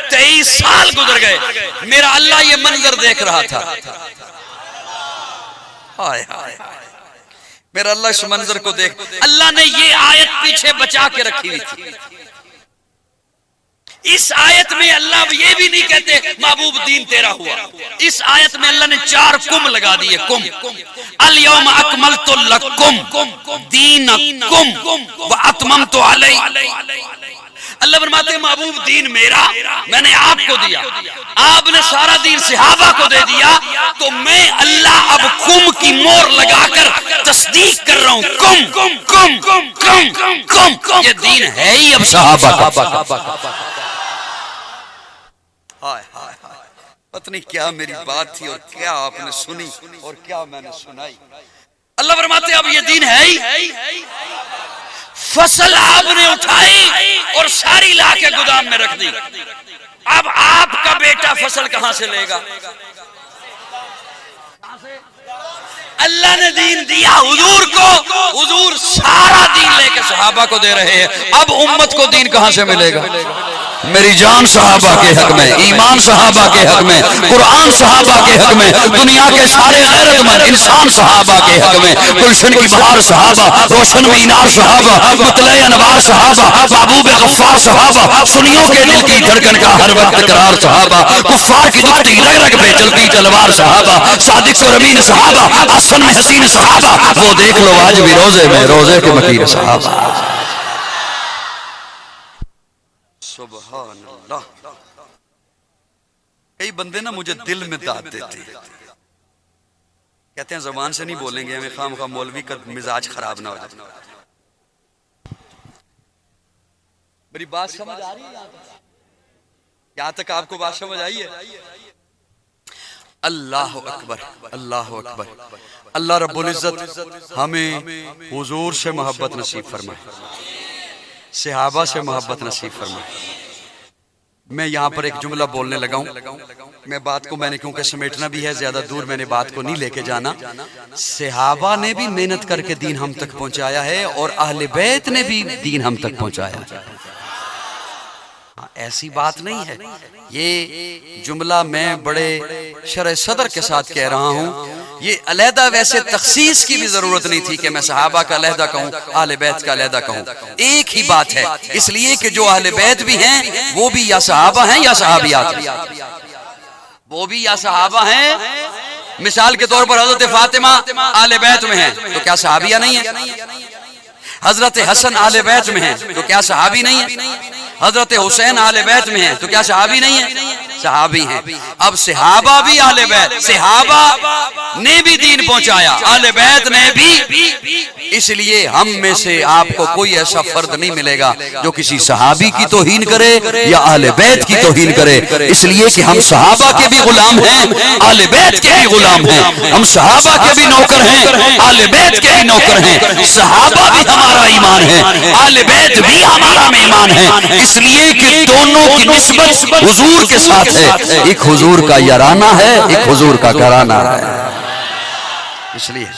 23 साल गुजर गए, मेरा अल्लाह ये मंजर देख रहा था। हाय हाय, मेरा अल्लाह इस मंजर को देख, अल्लाह ने ये आयत पीछे बचा के रखी हुई थी। इस आयत में अल्लाह ये भी नहीं कहते महबूब दीन तेरा हुआ, इस आयत में अल्लाह ने 4 कुम लगा दिए, कुम। अल यौम अकमलतु लकुम दीनकुम व अतममतु अलैहि। अल्लाह फरमाते महबूब दीन मेरा, मैंने आपको दिया, आपने सारा दीन सहाबा को दे दिया, तो मैं अल्लाह अब कुम की मोहर लगाकर तस्दीक कर रहा हूं, कुम कुम कुम कुम कुम कुम, ये दीन है ही अब सहाबा का। हाय हाय हाय, पता नहीं क्या मेरी बात थी और क्या आपने सुनी और क्या मैंने सुनाई। अल्लाह फरमाते अब ये दीन है ही। फसल आपने उठाई और सारी लाके गोदाम में रख दी, अब आपका बेटा फसल कहां से लेगा? अल्लाह ने दीन दिया हुजूर को, हुजूर सारा दीन लेके सहाबा को दे रहे हैं, अब उम्मत को दीन कहां से मिलेगा? मेरी जान सहाबा के हक में, ईमान सहाबा के हक में, कुरान सहाबा के हक में, दुनिया के सारे गैरतमंद इंसान सहाबा के हक में, गुलशन की बहार सहाबा, रोशन मीनार सहाबा, मुतले अनवार सहाबा, महबूब गफ्फार सहाबा, सुनियों के दिल की धड़कन का हर वक्त करार सहाबा, कुफ्फार की दुखती रग रग पे चलती तलवार सहाबा, सादिक और अमीन सहाबा, आसन में हसीन सहाबा, वो देख लो आज भी रोजे में रोजे के मकीर सहाबा। सुभान अल्लाह। कई बंदे ना मुझे दिल में दाद देते हैं, कहते हैं जबान से नहीं बोलेंगे, हमें खाम मौलवी का मिजाज खराब ना हो जाए। मेरी बात समझ आ रही है? यहां तक आपको बात समझ आई है? अल्लाह अकबर, अल्लाह अकबर। अल्लाह रब्बुल इज्जत हमें हुजूर से मोहब्बत नसीब फरमाए, सहाबा से मोहब्बत नसीब फरमाए। मैं यहाँ पर एक जुमला बोलने लगा हूँ, मैं बात को मैंने क्योंकि समेटना भी है, ज्यादा दूर मैंने बात को नहीं लेके जाना। सहाबा ने भी मेहनत करके दीन हम तक पहुंचाया है और अहले बैत ने भी दीन हम तक पहुंचाया। ऐसी बात नहीं है, ये जुमला मैं बड़े शरह सदर के साथ कह रहा हूँ। ये अलहदा वैसे तखसीस की भी जरूरत नहीं थी कि मैं सहाबा का अलहदा कहूँ, अहले बैत का अलहदा कहूँ, एक ही बात है, इसलिए कि जो अहले बैत भी हैं वो भी या सहाबा हैं या सहाबियात, वो भी या सहाबा हैं। मिसाल के तौर पर हजरत फातिमा अहले बैत में है तो क्या सहाबिया नहीं है? हजरत हसन अहले बैत में है तो क्या सहाबी नहीं है? हजरत हुसैन अहले बैत में है तो क्या सहाबी नहीं है? सहाबी हैं। अब सहाबा भी अहले बैत, सहाबा ने भी दीन पहुंचाया, अहले बैत ने भी। इसलिए हम में से आपको कोई ऐसा फर्द नहीं मिलेगा जो किसी सहाबी की तौहीन करे या अहले बैत की तौहीन करे, इसलिए कि हम सहाबा के भी गुलाम हैं, अहले बैत के भी गुलाम हैं। हम सहाबा के भी नौकर हैं, अहले बैत के भी नौकर हैं। सहाबा भी हमारा ईमान है, अहले बैत भी हमारा ईमान है, इसलिए कि दोनों की निस्बत हुजूर के साथ है। एक हुजूर का याराना है, एक हुजूर का घराना है। इसलिए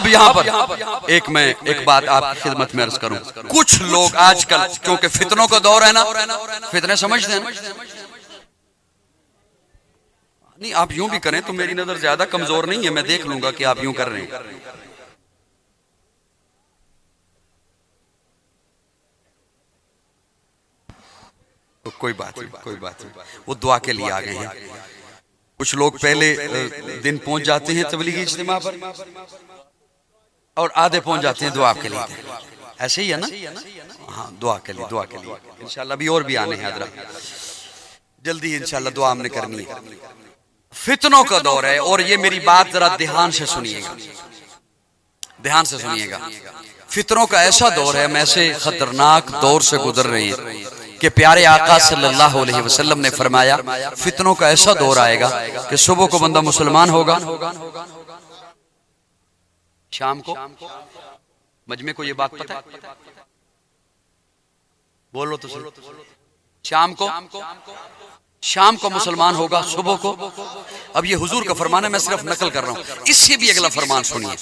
यहाँ पर एक बात आपकी खिदमत में अर्ज करूं। कुछ लोग आजकल क्योंकि फितनों का दौर है ना, फितने समझते हैं ना, नहीं आप यूं भी करें तो मेरी नजर ज्यादा कमजोर नहीं है, मैं देख लूंगा कि आप यूं कर रहे हैं। तो कोई बात नहीं, वो दुआ के लिए आ गए हैं। कुछ लोग पहले दिन पहुंच जाते हैं तबलीगी इज्तिमा पर और आधे पहुंच जाते हैं दुआ के लिए। ऐसे ही है ना? हाँ, दुआ के लिए इंशाल्लाह भी और भी आने हैं हजरत, जल्दी इंशाल्लाह दुआ हमने करनी है। फितनों का दौर है और ये मेरी बात जरा ध्यान से सुनिएगा, ध्यान से सुनिएगा। फितनों का ऐसा दौर है, हम ऐसे खतरनाक दौर से गुजर रहे हैं कि प्यारे आका सल्लल्लाहु अलैहि वसल्लम ने फरमाया फितनों का ऐसा दौर आएगा कि सुबह को बंदा मुसलमान होगा, शाम को मजमे को ये बात पता है? बोलो तो सही। शाम को मुसलमान होगा, सुबह को। अब ये हुजूर का फरमान है, मैं सिर्फ नकल कर रहा हूं, इससे भी अगला फरमान सुनिए।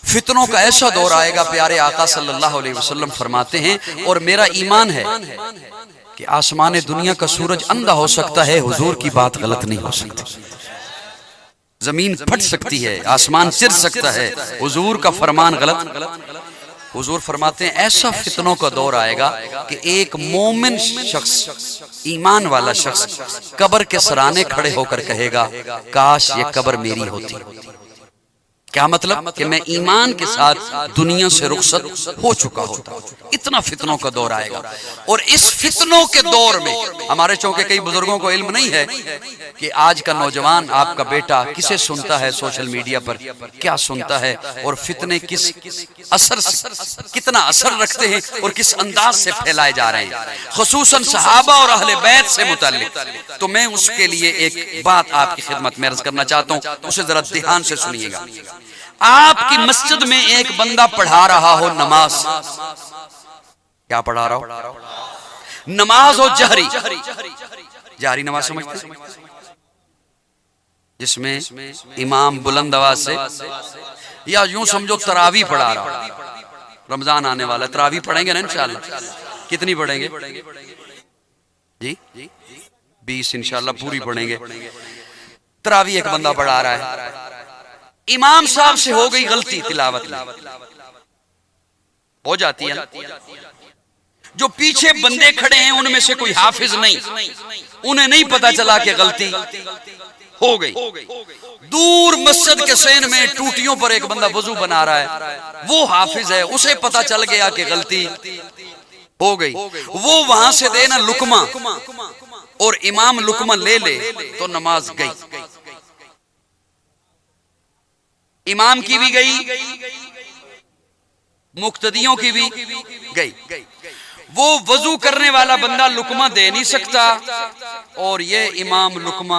फितनों का ऐसा दौर आएगा, प्यारे आका सल्लल्लाहु अलैहि वसल्लम फरमाते हैं, और मेरा ईमान है कि आसमान दुनिया का सूरज अंधा हो सकता है, हुजूर की बात गलत नहीं हो सकती। जमीन फट सकती है, आसमान चिर सकता है, हुजूर का फरमान गलत। हुजूर फरमाते हैं ऐसा फितनों का दौर आएगा कि एक मोमिन शख्स, ईमान वाला शख्स कब्र के सराने खड़े होकर कहेगा काश ये कब्र मेरी होती। क्या मतलब? कि मैं ईमान के साथ दुनिया से रुखसत हो चुका होता। इतना फितनों का दौर आएगा। और इस फितनों के दौर में हमारे चौके कई बुजुर्गों को इल्म नहीं है कि आज का नौजवान, आपका बेटा किसे सुनता है सोशल मीडिया पर, क्या सुनता है, और फितने किस असर से, कितना असर रखते हैं और किस अंदाज से फैलाए जा रहे हैं, खुसूसन सहाबा और अहले बैत से मुताल्लिक। तो मैं उसके लिए एक बात आपकी खिदमत में अर्ज करना चाहता हूं, उसे जरा ध्यान से सुनिएगा। आपकी मस्जिद में एक बंदा पढ़ा रहा हो नमाज, क्या पढ़ा रहा हो? नमाज हो जहरी, जारी नमाज समझते हैं, जिसमें इमाम बुलंद आवाज से, या यूं समझो तरावी पढ़ा रहा हो। रमजान आने वाला, तरावी पढ़ेंगे ना इंशाल्लाह? कितनी पढ़ेंगे जी? 20 इंशाल्लाह पूरी पढ़ेंगे। तरावी एक बंदा पढ़ा रहा है, इमाम साहब से हो गई गलती, तिलावत हो जाती है। जो पीछे बंदे खड़े हैं उनमें से कोई हाफिज नहीं, उन्हें नहीं पता चला कि गलती हो गई। दूर मस्जिद के सेन में टूटियों पर एक बंदा वजू बना रहा है, वो हाफिज है, उसे पता चल गया कि गलती हो गई। वो वहां से देना लुकमा और इमाम लुकमा ले ले तो नमाज गई, इमाम की भी गई, मुक्तदियों की भी गई। वो वजू करने वाला बंदा लुकमा दे नहीं सकता और ये इमाम लुकमा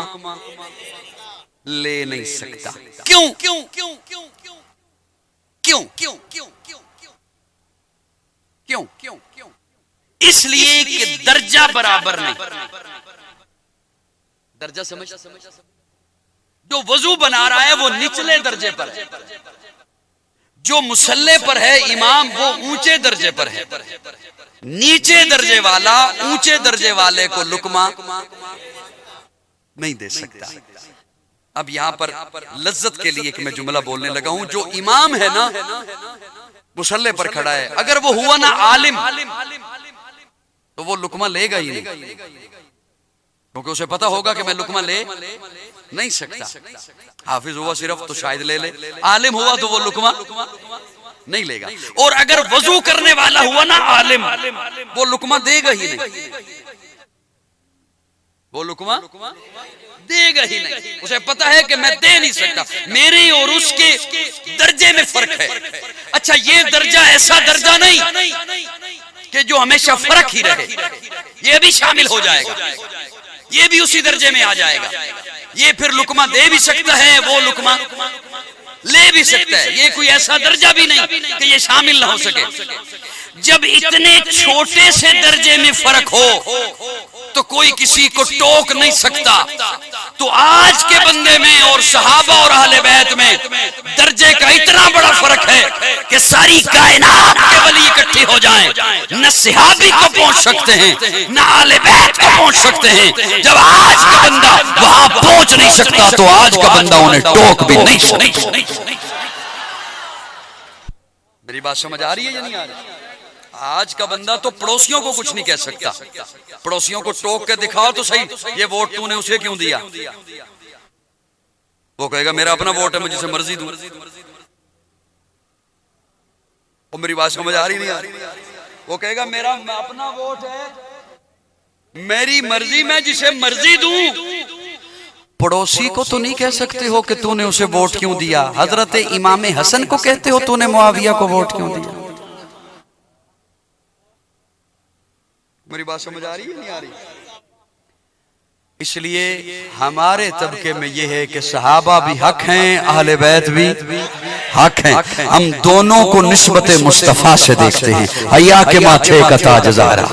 ले नहीं सकता। क्यों? क्यों? क्यों? क्यों? क्यों? क्यों? क्यों? क्यों? क्यों? इसलिए कि दर्जा बराबर नहीं। दर्जा समझ? जो वजू बना रहा है वो निचले दर्जे पर है, जो मुसल्ले पर है इमाम वो ऊंचे दर्जे पर है। नीचे दर्जे वाला ऊंचे दर्जे वाले को लुकमा नहीं दे सकता। अब यहां पर लज्जत के लिए कि मैं जुमला बोलने लगा हूं, जो इमाम है ना मुसल्ले पर खड़ा है, अगर वो हुआ ना आलिम तो वो लुकमा लेगा ही नहीं, क्योंकि उसे पता होगा कि मैं लुकमा ले नहीं सकता। हाफिज हुआ सिर्फ तो शायद ले ले, आलिम हुआ तो वो लुकमा नहीं लेगा। और अगर वजू करने वाला हुआ ना आलिम, वो लुकमा देगा ही नहीं, वो लुकमा देगा ही नहीं। उसे पता है कि मैं दे नहीं सकता, मेरे और उसके दर्जे में फर्क है। अच्छा, ये दर्जा ऐसा दर्जा नहीं कि जो हमेशा फर्क ही रहे, ये भी शामिल हो जाएगा, ये भी उसी दर्जे में आ जाएगा। ये फिर लुकमा दे भी सकता है, वो लुकमा ले भी सकता है। ये कोई ऐसा दर्जा भी नहीं कि ये शामिल ना हो सके। जब इतने छोटे से दर्जे में फर्क हो तो कोई किसी को टोक नहीं सकता। तो आज के बंदे में और सहाबा और अहले बैत में दर्जे का इतना बड़ा फर्क है कि सारी कायनात के वली इकट्ठे हो जाएं, न सहाबी को पहुंच सकते हैं न अहले बैत को पहुंच सकते हैं। जब आज का बंदा वहां पहुंच नहीं सकता तो आज का बंदा उन्हें टोक भी नहीं सकता। मेरी बात समझ आ रही है या नहीं आ रही? आज का बंदा तो पड़ोसियों को कुछ नहीं कह सकता। पड़ोसियों को टोक के दिखाओ तो सही, ये वोट तूने उसे क्यों दिया? वो कहेगा मेरा अपना वोट है, मैं जिसे मर्जी दूं। वो मेरी बात समझ आ रही नहीं आ रही? वो कहेगा मेरा अपना वोट है, मेरी मर्जी, मैं जिसे मर्जी दूं। पड़ोसी को तो नहीं कह सकते हो कि तूने उसे वोट क्यों दिया। हजरत इमाम हसन को कहते हो तूने मुआविया को वोट क्यों दिया? मेरी बात समझ आ रही है नहीं आ रही? इसलिए हमारे तबके में यह है कि सहाबा भी हक हैं, अहले बैत भी हक हैं। हम दोनों को निस्बत मुस्तफा से देखते हैं। हया के माथे का ताज ज़हरा,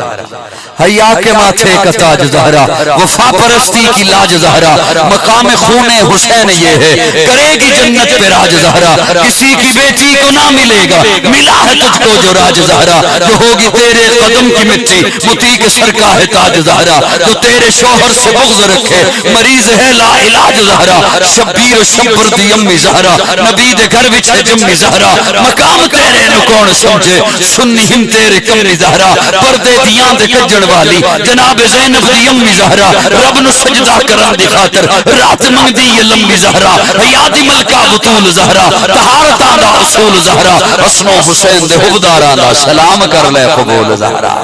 हया के माथे का ताज ज़हरा, वफा परस्ती की लाज ज़हरा, मकाम खूने हुसैन ये है, करेगी जन्नत पे राज ज़हरा। किसी की बेटी को ना मिलेगा, मिला है तुझको जो राज ज़हरा। जो होगी तेरे कदम की मिट्टी, मुती के सर का है ताज ज़हरा। जो तेरे शोहर से बुग़्ज़ रखे, मरीज है ला इलाज ज़हरा। शब्बीर शब्बर दी अम्मी ज़हरा, नबी दे घर विच है जम्मी ज़हरा। मकाम तेरे नु कौन समझे, सुन्नी हिम तेरे कम्मी ज़हरा। पर्दे दियां दे कज्जण वाली जनाब ज़ैनब दी अम्मी ज़हरा। रब नु सजदा करन दी खातर रात मंगदी ये लंबी ज़हरा। हया दी मलका बतूल ज़हरा, तहारतां दा उसूल ज़हरा। हसनो हुसैन दे हुबदारां दा सलाम कर ले कबूल ज़हरा।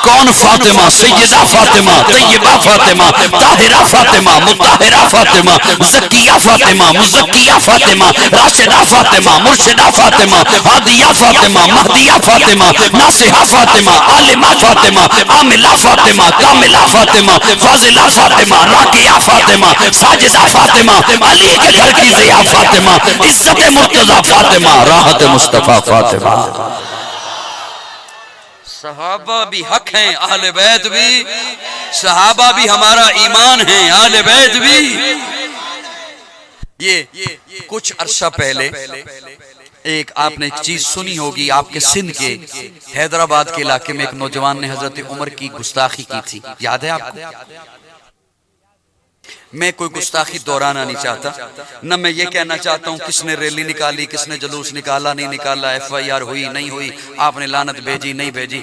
कौन फातिमा, सैयदा फातिमा, तैयबा फातिमा, ताहिरा फातिमा, मुताहिरा फातिमा, ज़किया फातिमा, मुज़क्किया फातिमा, राशिदा फातिमा, मुर्शिदा फातिमा, हादिया फातिमा, महदिया फातिमा, नासिहा फातिमा, आलिमा फातिमा, आमिला फातिमा, कामिला फातिमा, फाजिला फातिमा, राकिया फातिमा, साजिदा फातिमा, अली के घर की ज़िया फातिमा, इज्जत मुर्तज़ा फातिमा, राहत मुस्तफ़ा फातिमा। सहाबा भी हक हैं, अहले बैत भी। सहाबा भी हमारा ईमान है, अहले बैत भी। ये कुछ अरसा पहले एक आपने एक चीज सुनी होगी, आपके सिंध के हैदराबाद के इलाके में एक नौजवान ने हजरत उमर की गुस्ताखी की थी, याद है आपको? मैं कोई गुस्ताखी दोहराना नहीं चाहता, न मैं ये कहना चाहता हूँ किसने रैली निकाली, किसने जुलूस निकाला, नहीं निकाला, FIR हुई नहीं हुई, आपने लानत भेजी नहीं भेजी,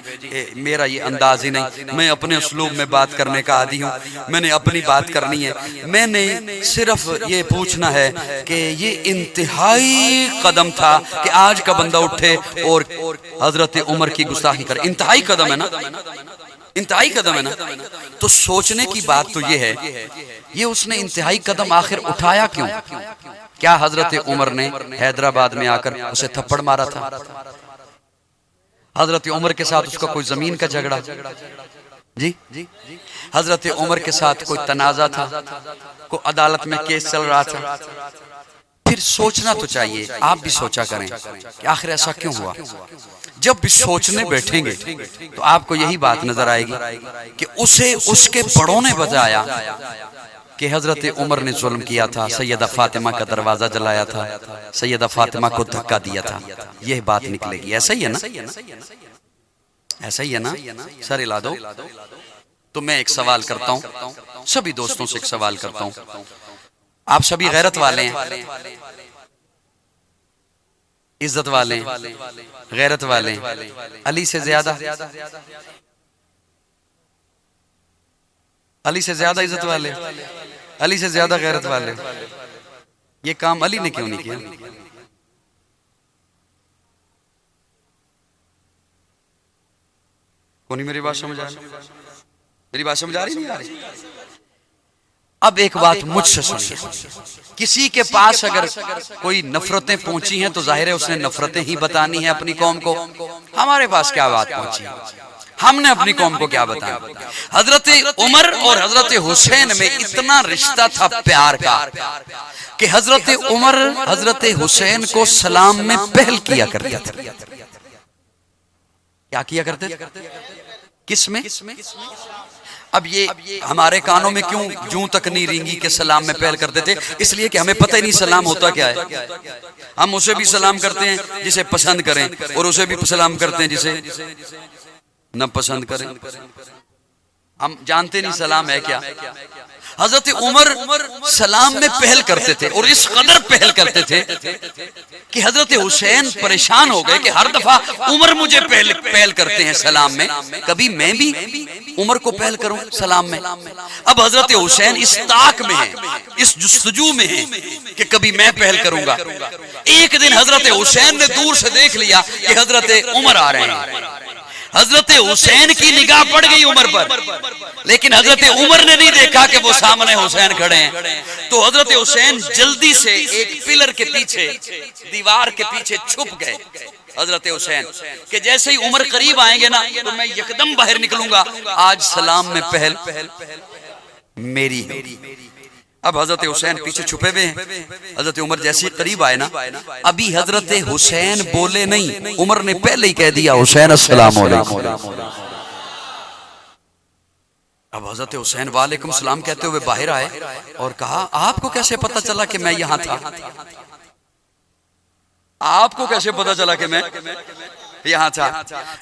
मेरा ये अंदाज ही नहीं। मैं अपने उसलूब में बात करने का आदी हूँ, मैंने अपनी बात करनी है। मैंने सिर्फ ये पूछना है कि ये इंतहाई कदम था कि आज का बंदा उठे और हजरत उमर की गुस्ताखी करे। इंतहाई कदम है ना, इंतहाई कदम है ना। तो सोचने की बात तो ये है, ये उसने इंतहाई कदम आखिर उठाया क्यों? क्या हजरत उमर ने हैदराबाद में आकर उसे थप्पड़ मारा था? हजरत उमर के साथ उसका कोई जमीन का झगड़ा जी? हजरत उमर के साथ कोई तनाजा था, कोई अदालत में केस चल रहा था? फिर सोचना तो चाहिए, आप भी सोचा करें कि आखिर ऐसा क्यों हुआ। जब भी सोचने बैठेंगे तो आपको यही बात नजर आएगी कि उसे उसके बड़ों ने बताया कि हजरत उमर ने जुल्म किया था, सैयदा फातिमा का दरवाजा जलाया था, सैयदा फातिमा को धक्का दिया था। यह बात निकलेगी। ऐसा ही है ना? ऐसा ही है ना? सर हिला दो। तो मैं एक सवाल करता हूं, सभी दोस्तों से एक सवाल करता हूं। आप सभी गैरत वाले हैं, इज्जत वाले, गैरत वाले, अली से ज्यादा, अली से ज्यादा इज्जत वाले, अली से ज्यादा गैरत वाले। ये काम अली ने क्यों नहीं किया? कौन? मेरी बात समझ आ रही? मेरी बात समझ आ रही? नहीं आ रही? अब एक बात मुझसे सुनिए, किसी के पास अगर कोई नफरतें पहुंची हैं तो जाहिर है उसने नफरतें ही बतानी है अपनी कौम को। हमारे पास क्या बात पहुंची है, हमने अपनी कौम को क्या बताया? हजरत उमर और हजरत हुसैन में इतना रिश्ता था प्यार का कि हजरत उमर हजरत हुसैन को सलाम में पहल किया करते थे। क्या किया करते थे? किस में? अब ये हमारे कानों में क्यों जूं तक नहीं रेंगी के सलाम में पहल करते थे? इसलिए कि हमें पता ही नहीं सलाम होता क्या है। हम उसे भी सलाम करते हैं जिसे पसंद करें, और उसे भी सलाम करते हैं जिसे न पसंद करें। हम जानते नहीं सलाम है क्या। हजरत उमर सलाम में पहल करते थे, और इस कदर पहल करते थे कि हजरत हुसैन परेशान हो गए कि हर दफा उमर मुझे पहल करते हैं सलाम में, कभी मैं भी उमर को पहल करूं सलाम में। अब हजरत हुसैन इस ताक में है, इस जुस्तजू में है कि कभी मैं पहल करूंगा। एक दिन हजरत हुसैन ने दूर से देख लिया कि हजरत उमर आ रहे हैं। हजरत हुसैन की निगाह पड़ गई उमर पर, लेकिन हजरत उमर ने नहीं देखा कि वो सामने हुसैन खड़े हैं। तो हजरत हुसैन जल्दी से एक पिलर के पीछे, दीवार के पीछे छुप गए। हजरत हुसैन कि जैसे ही उमर करीब आएंगे ना तो मैं यकदम बाहर निकलूंगा, आज सलाम में पहल मेरी है। अब हजरत हुसैन पीछे छुपे हुए हैं। हजरत उमर जैसे ही करीब आए ना, अभी हजरत हुसैन बोले नहीं, उमर ने पहले ही कह दिया हुसैन अस्सलाम वालेकुम। अब हजरत हुसैन वालेकुम सलाम कहते हुए बाहर आए और कहा, आपको कैसे पता चला कि मैं यहां था? आपको कैसे पता चला कि मैं यहाँ था?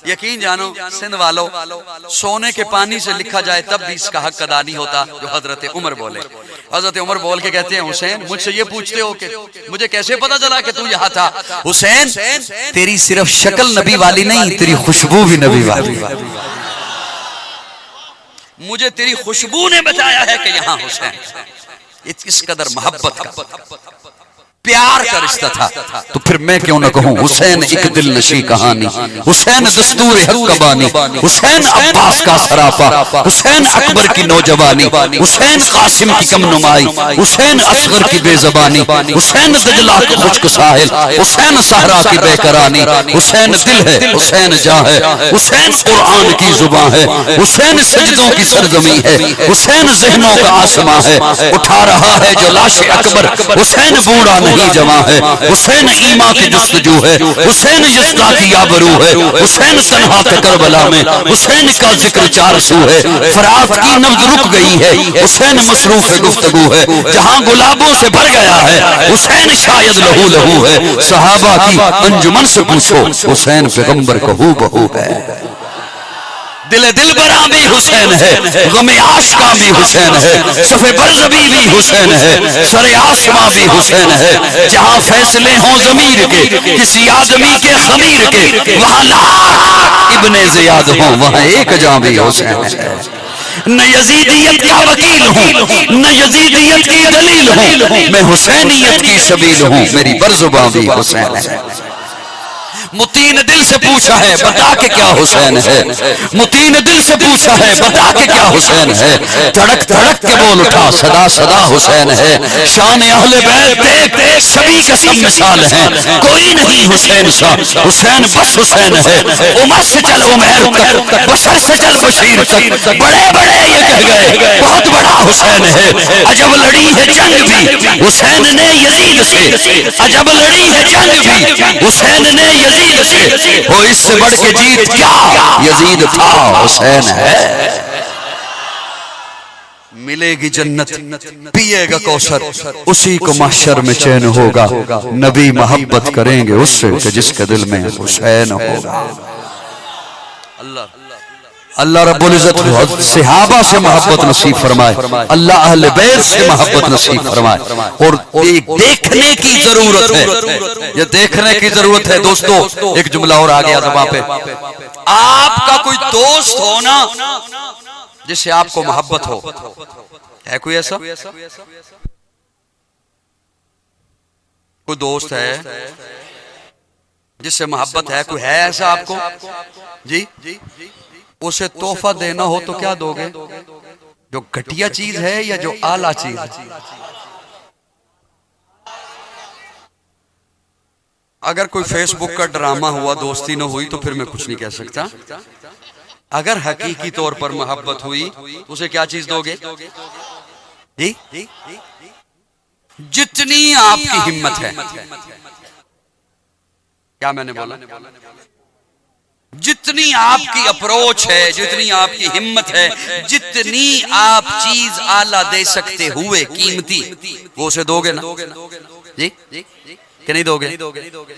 यकीन जानो सिंध वालों, सोने के पानी से लिखा जाए तब भी इसका हक अदा नहीं होता जो हजरत उमर बोले। हजरत उमर बोल के कहते हैं, हुसैन मुझसे ये पूछते हो कि मुझे कैसे पता चला कि तू यहाँ था? हुसैन तेरी सिर्फ शक्ल नबी वाली नहीं, तेरी खुशबू भी नबी वाली। मुझे तेरी खुशबू ने बताया है कि यहाँ हुसैन। इस कदर मोहब्बत का, प्यार का रिश्ता था। तो फिर मैं क्यों न कहूं, हुसैन एक दिल नशी कहानी, हुसैन दस्तूर हक का बानी, हुसैन अब्बास का सरापा, हुसैन अकबर की नौजवानी, हुसैन कासिम की कम नुमाई, हुसैन असगर की बेजबानी, हुसैन दजला का खुश्क साहिल, हुसैन सहरा की बेकरानी, हुसैन दिल है, हुसैन जा है, हुसैन कुरान की जुबान है, हुसैन सजदों की सरजमी है, हुसैन ज़हनों का आसमां है। उठा रहा है जो लाश अकबर, हुसैन बूढ़ा नहीं जमा है, हुसैन ईमा की जुस्तजू है, हुसैन यज़्दा की आबरू है, हुसैन तन्हा के करबला में, हुसैन का जिक्र चार सू है, फरात की नब्ज़ रुक गई है, हुसैन मसरूफ गुफ्तगू है, जहां गुलाबों से भर गया है, हुसैन शायद लहू लहू है। सहाबा की अंजुमन से पूछो, हुसैन पैगंबर का हूबहू है। दिल बरा भी हुसैन है, गमे आशिका भी हुसैन है, सफ़े बरज़बी भी हुसैन है, सरे आसमां भी हुसैन है। जहां फैसले हों ज़मीर के, किसी आदमी के खमीर के, वहां लाख इब्ने ज़ियाद हों, वहां एक जां भी हुसैन है। न यजीदियत का वकील हूँ, न यजीदियत की दलील हूँ, मैं हुसैनियत की सबील हूँ, मेरी बरज़ुबां भी हुसैन है। मुतीन दिल से पूछा है, बता के क्या हुसैन है? मुतीन दिल से पूछा है, बता के क्या हुसैन है? धड़क धड़क के बोल उठा, सदा सदा हुसैन है। शान अहले बैत देख, सभी के सब मिसाल हैं, कोई नहीं हुसैन सा, हुसैन बस हुसैन है। उमर से चल उमर तक, बशर से चल बशीर तक, बड़े बड़े ये कह गए बहुत बड़ा हुसैन है। अजब लड़ी है जंग भी हुसैन ने यजीद से, अजब लड़ी है जंग भी हुसैन ने यजीद से, हो इससे बढ़ के जीत क्या, यजीद था हुसैन है। मिलेगी जन्नत, पिएगा कौसर, उसी को महशर में चैन होगा। नबी मोहब्बत करेंगे उससे कि जिसके दिल में हुसैन होगा। अल्लाह रब्बुल इज्जत सहाबा से मोहब्बत नसीब फरमाए, अल्लाह अहले बैत से मोहब्बत नसीब फरमाए। और देखने की जरूरत है, ये देखने की जरूरत है दोस्तों। एक जुमला और आ गया ज़बान पे, आपका कोई दोस्त हो ना जिससे आपको मोहब्बत हो, है कोई ऐसा? कोई दोस्त है जिससे मोहब्बत है? कोई है ऐसा आपको? जी, उसे तोहफा देना हो तो क्या दोगे? जो घटिया चीज है या जो आला चीज है? अगर कोई फेसबुक का ड्रामा हुआ, दोस्ती न हुई, तो फिर मैं कुछ नहीं कह सकता। अगर हकीकी तौर पर मोहब्बत हुई तो उसे क्या चीज दोगे? जी, जितनी आपकी हिम्मत है। क्या मैंने बोला? जितनी आपकी अप्रोच है, जितनी आपकी हिम्मत है, जितनी आप चीज आला दे सकते हुए कीमती, वो उसे दोगे ना जी कि नहीं दोगे?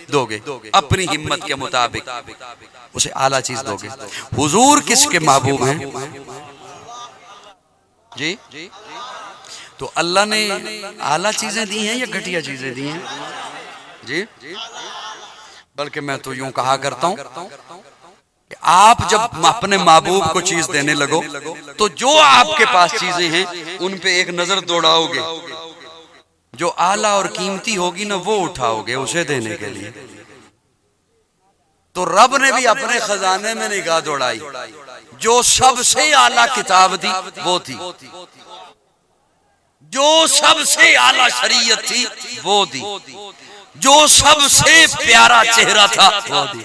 दोगे अपनी हिम्मत के मुताबिक उसे आला चीज दोगे। हुजूर किसके महबूब हैं जी? तो अल्लाह ने आला चीजें दी हैं या घटिया चीजें दी हैं जी? बल्कि मैं तो यूं कहा करता हूं, आप जब अपने महबूब को चीज देने लगो तो जो आपके पास चीजें हैं उन पे एक नजर दौड़ाओगे, जो आला और कीमती होगी ना वो उठाओगे उसे देने के लिए। तो रब ने भी अपने खजाने में निगाह दौड़ाई, जो सबसे आला किताब थी वो थी, जो सबसे आला शरीयत थी वो दी, जो सबसे प्यारा चेहरा था वो दी।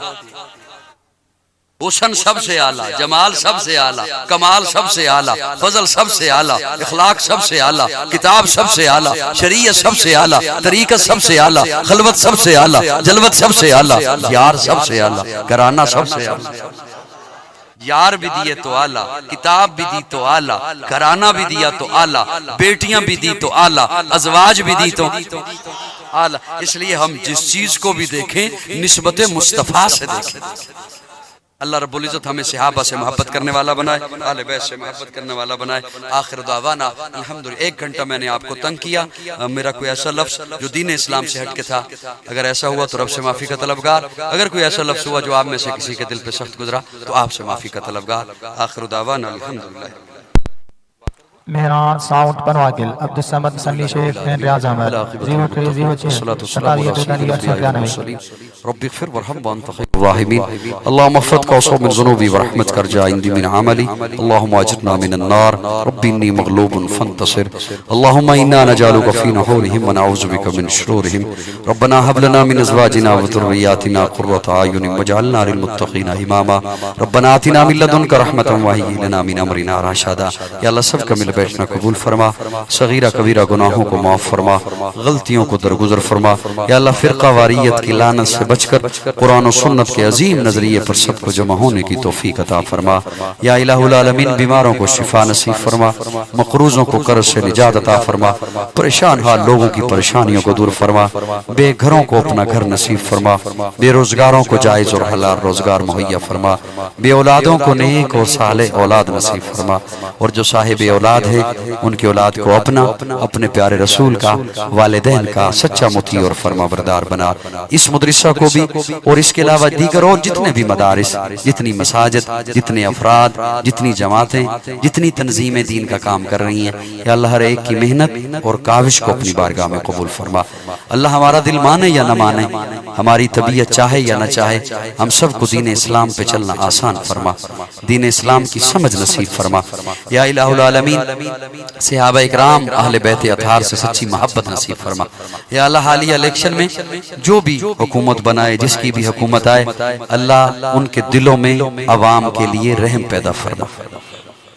हुस्न सबसे आला, जमाल सबसे आला, कमाल सबसे आला, फजल सबसे आला, इखलाक सबसे आला, किताब सबसे आला, शरीयत सबसे आला, तरीक़त सबसे आला, खलवत सबसे आला, जलवत सबसे आला, यार सबसे आला, घराना सबसे आला। यार भी दिए तो आला, किताब भी दी तो आला, घराना भी दिया तो आला, बेटियां भी दी तो आला, अज़वाज भी दी तो आला। इसलिए हम जिस चीज को भी देखें निस्बत मुस्तफ़ा से देखें। अल्लाह रब्बुल इज़्ज़त हमें सहाबा से मोहब्बत करने वाला बनाए, आले बैत से मोहब्बत करने वाला बनाए। आखिर दावाना अल्हम्दुलिल्लाह। 1 घंटा मैंने आपको तंग किया, मेरा कोई ऐसा लफ्ज़ जो दीन इस्लाम से हट के था, अगर ऐसा हुआ तो रब से माफ़ी का तलबगार। अगर कोई ऐसा लफ्ज़ हुआ जो आप में से किसी के दिल पे सख्त गुजरा तो आपसे माफ़ी का तलबगार। आखिर दावाना अल्हम्दुलिल्लाह।
Mehran sound बनवाकिल Abdul Samad Salli Sheikh and Riyaz Ahmad 0306
rabbi ग़फिर वरहम व अंत खैरुर राहिमीन। अल्लाहुम्मा फ़त कौसो मिन ज़ुनूबी व रहमत कर जा इंदी मिन अमली। अल्लाहुम्मा अजिरना मिनन नार रब्बी इन्नी मग़लूबुन फंतसिर। अल्लाहुम्मा इन्ना नजअलुका फ़ी नहूरिहिम व नऊज़ु बिका मिन शुरूरिहिम। रब्बना हब लना मिन अज़वाजिना व ज़ुर्रिय्यातिना क़ुर्रता अयुनिन वजअलना लिल-मुत्तक़ीना इमामा। रब्बना आतिना मिन लदुनका रहमतन व हय्यि लना मिन अमरिना रशदा। या अल्लाह सबका मिल बैठना कबूल फरमा, सगीरा कबीरा गुनाहों को माफ फरमा, गलतियों को दरगुजर फरमा। या अल्लाह फ़िरका वारियत की लानत से बचकर कुरान और सुन्नत के अजीम नजरिए पर सबको जमा होने की तौफीक अता फरमा। या इलाहुल आलमीन बीमारों को शिफा नसीब फरमा, मकरूजों को कर्ज से निजात अता फरमा, परेशान हाल लोगों की परेशानियों को दूर फरमा, बेघरों को अपना घर नसीब फरमा, बेरोजगारों को जायज और हलाल रोजगार मुहैया फरमा, बे औलादों को नेक और साले औलाद नसीब फरमा, और जो साहिब औलाद है उनकी औलाद को अपना, अपने प्यारे रसूल का, वालिदैन का सच्चा मुती और फरमा बरदार बना। इस मदरसा को भी और इसके अलावा दीगर और जितने भी मदारिस, जितनी मसाजिद, जितने अफराद, जितनी जमातें, जितनी तंजीमें दीन का काम कर रही हैं, या अल्लाह हर एक की मेहनत और काविश को अपनी बारगाह में कबूल फरमा। अल्लाह हमारा दिल माने या न माने, हमारी तबीयत चाहे या न चाहे, हम सबको दीन इस्लाम पे चलना आसान फरमा, दीन इस्लाम की समझ नसीब फरमा। या इलाहुल आलमीन सहाबा इकराम अहले बैत अतहार से सच्ची मोहब्बत नसीब फरमा। या अल्लाह हालिया इलेक्शन में जो भी हुकूमत बनाए, जिसकी भी हुकूमत आए, अल्लाह उनके दिलों में अवाम के लिए रहम पैदा फरमा।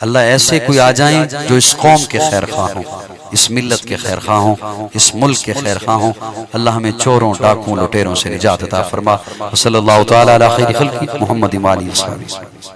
अल्लाह ऐसे कोई आ जाएं जो इस कौम के खैर ख्वाह हों, इस मिल्लत के खैर ख्वाह हों, इस मुल्क के खैर ख्वाह हों। अल्लाह हमें चोरों, डाकुओं, लुटेरों से निजात अता फरमा। सल्लल्लाहु तआला अला खैरि खल्क़ि मुहम्मद व आलिहि वसहबिहि।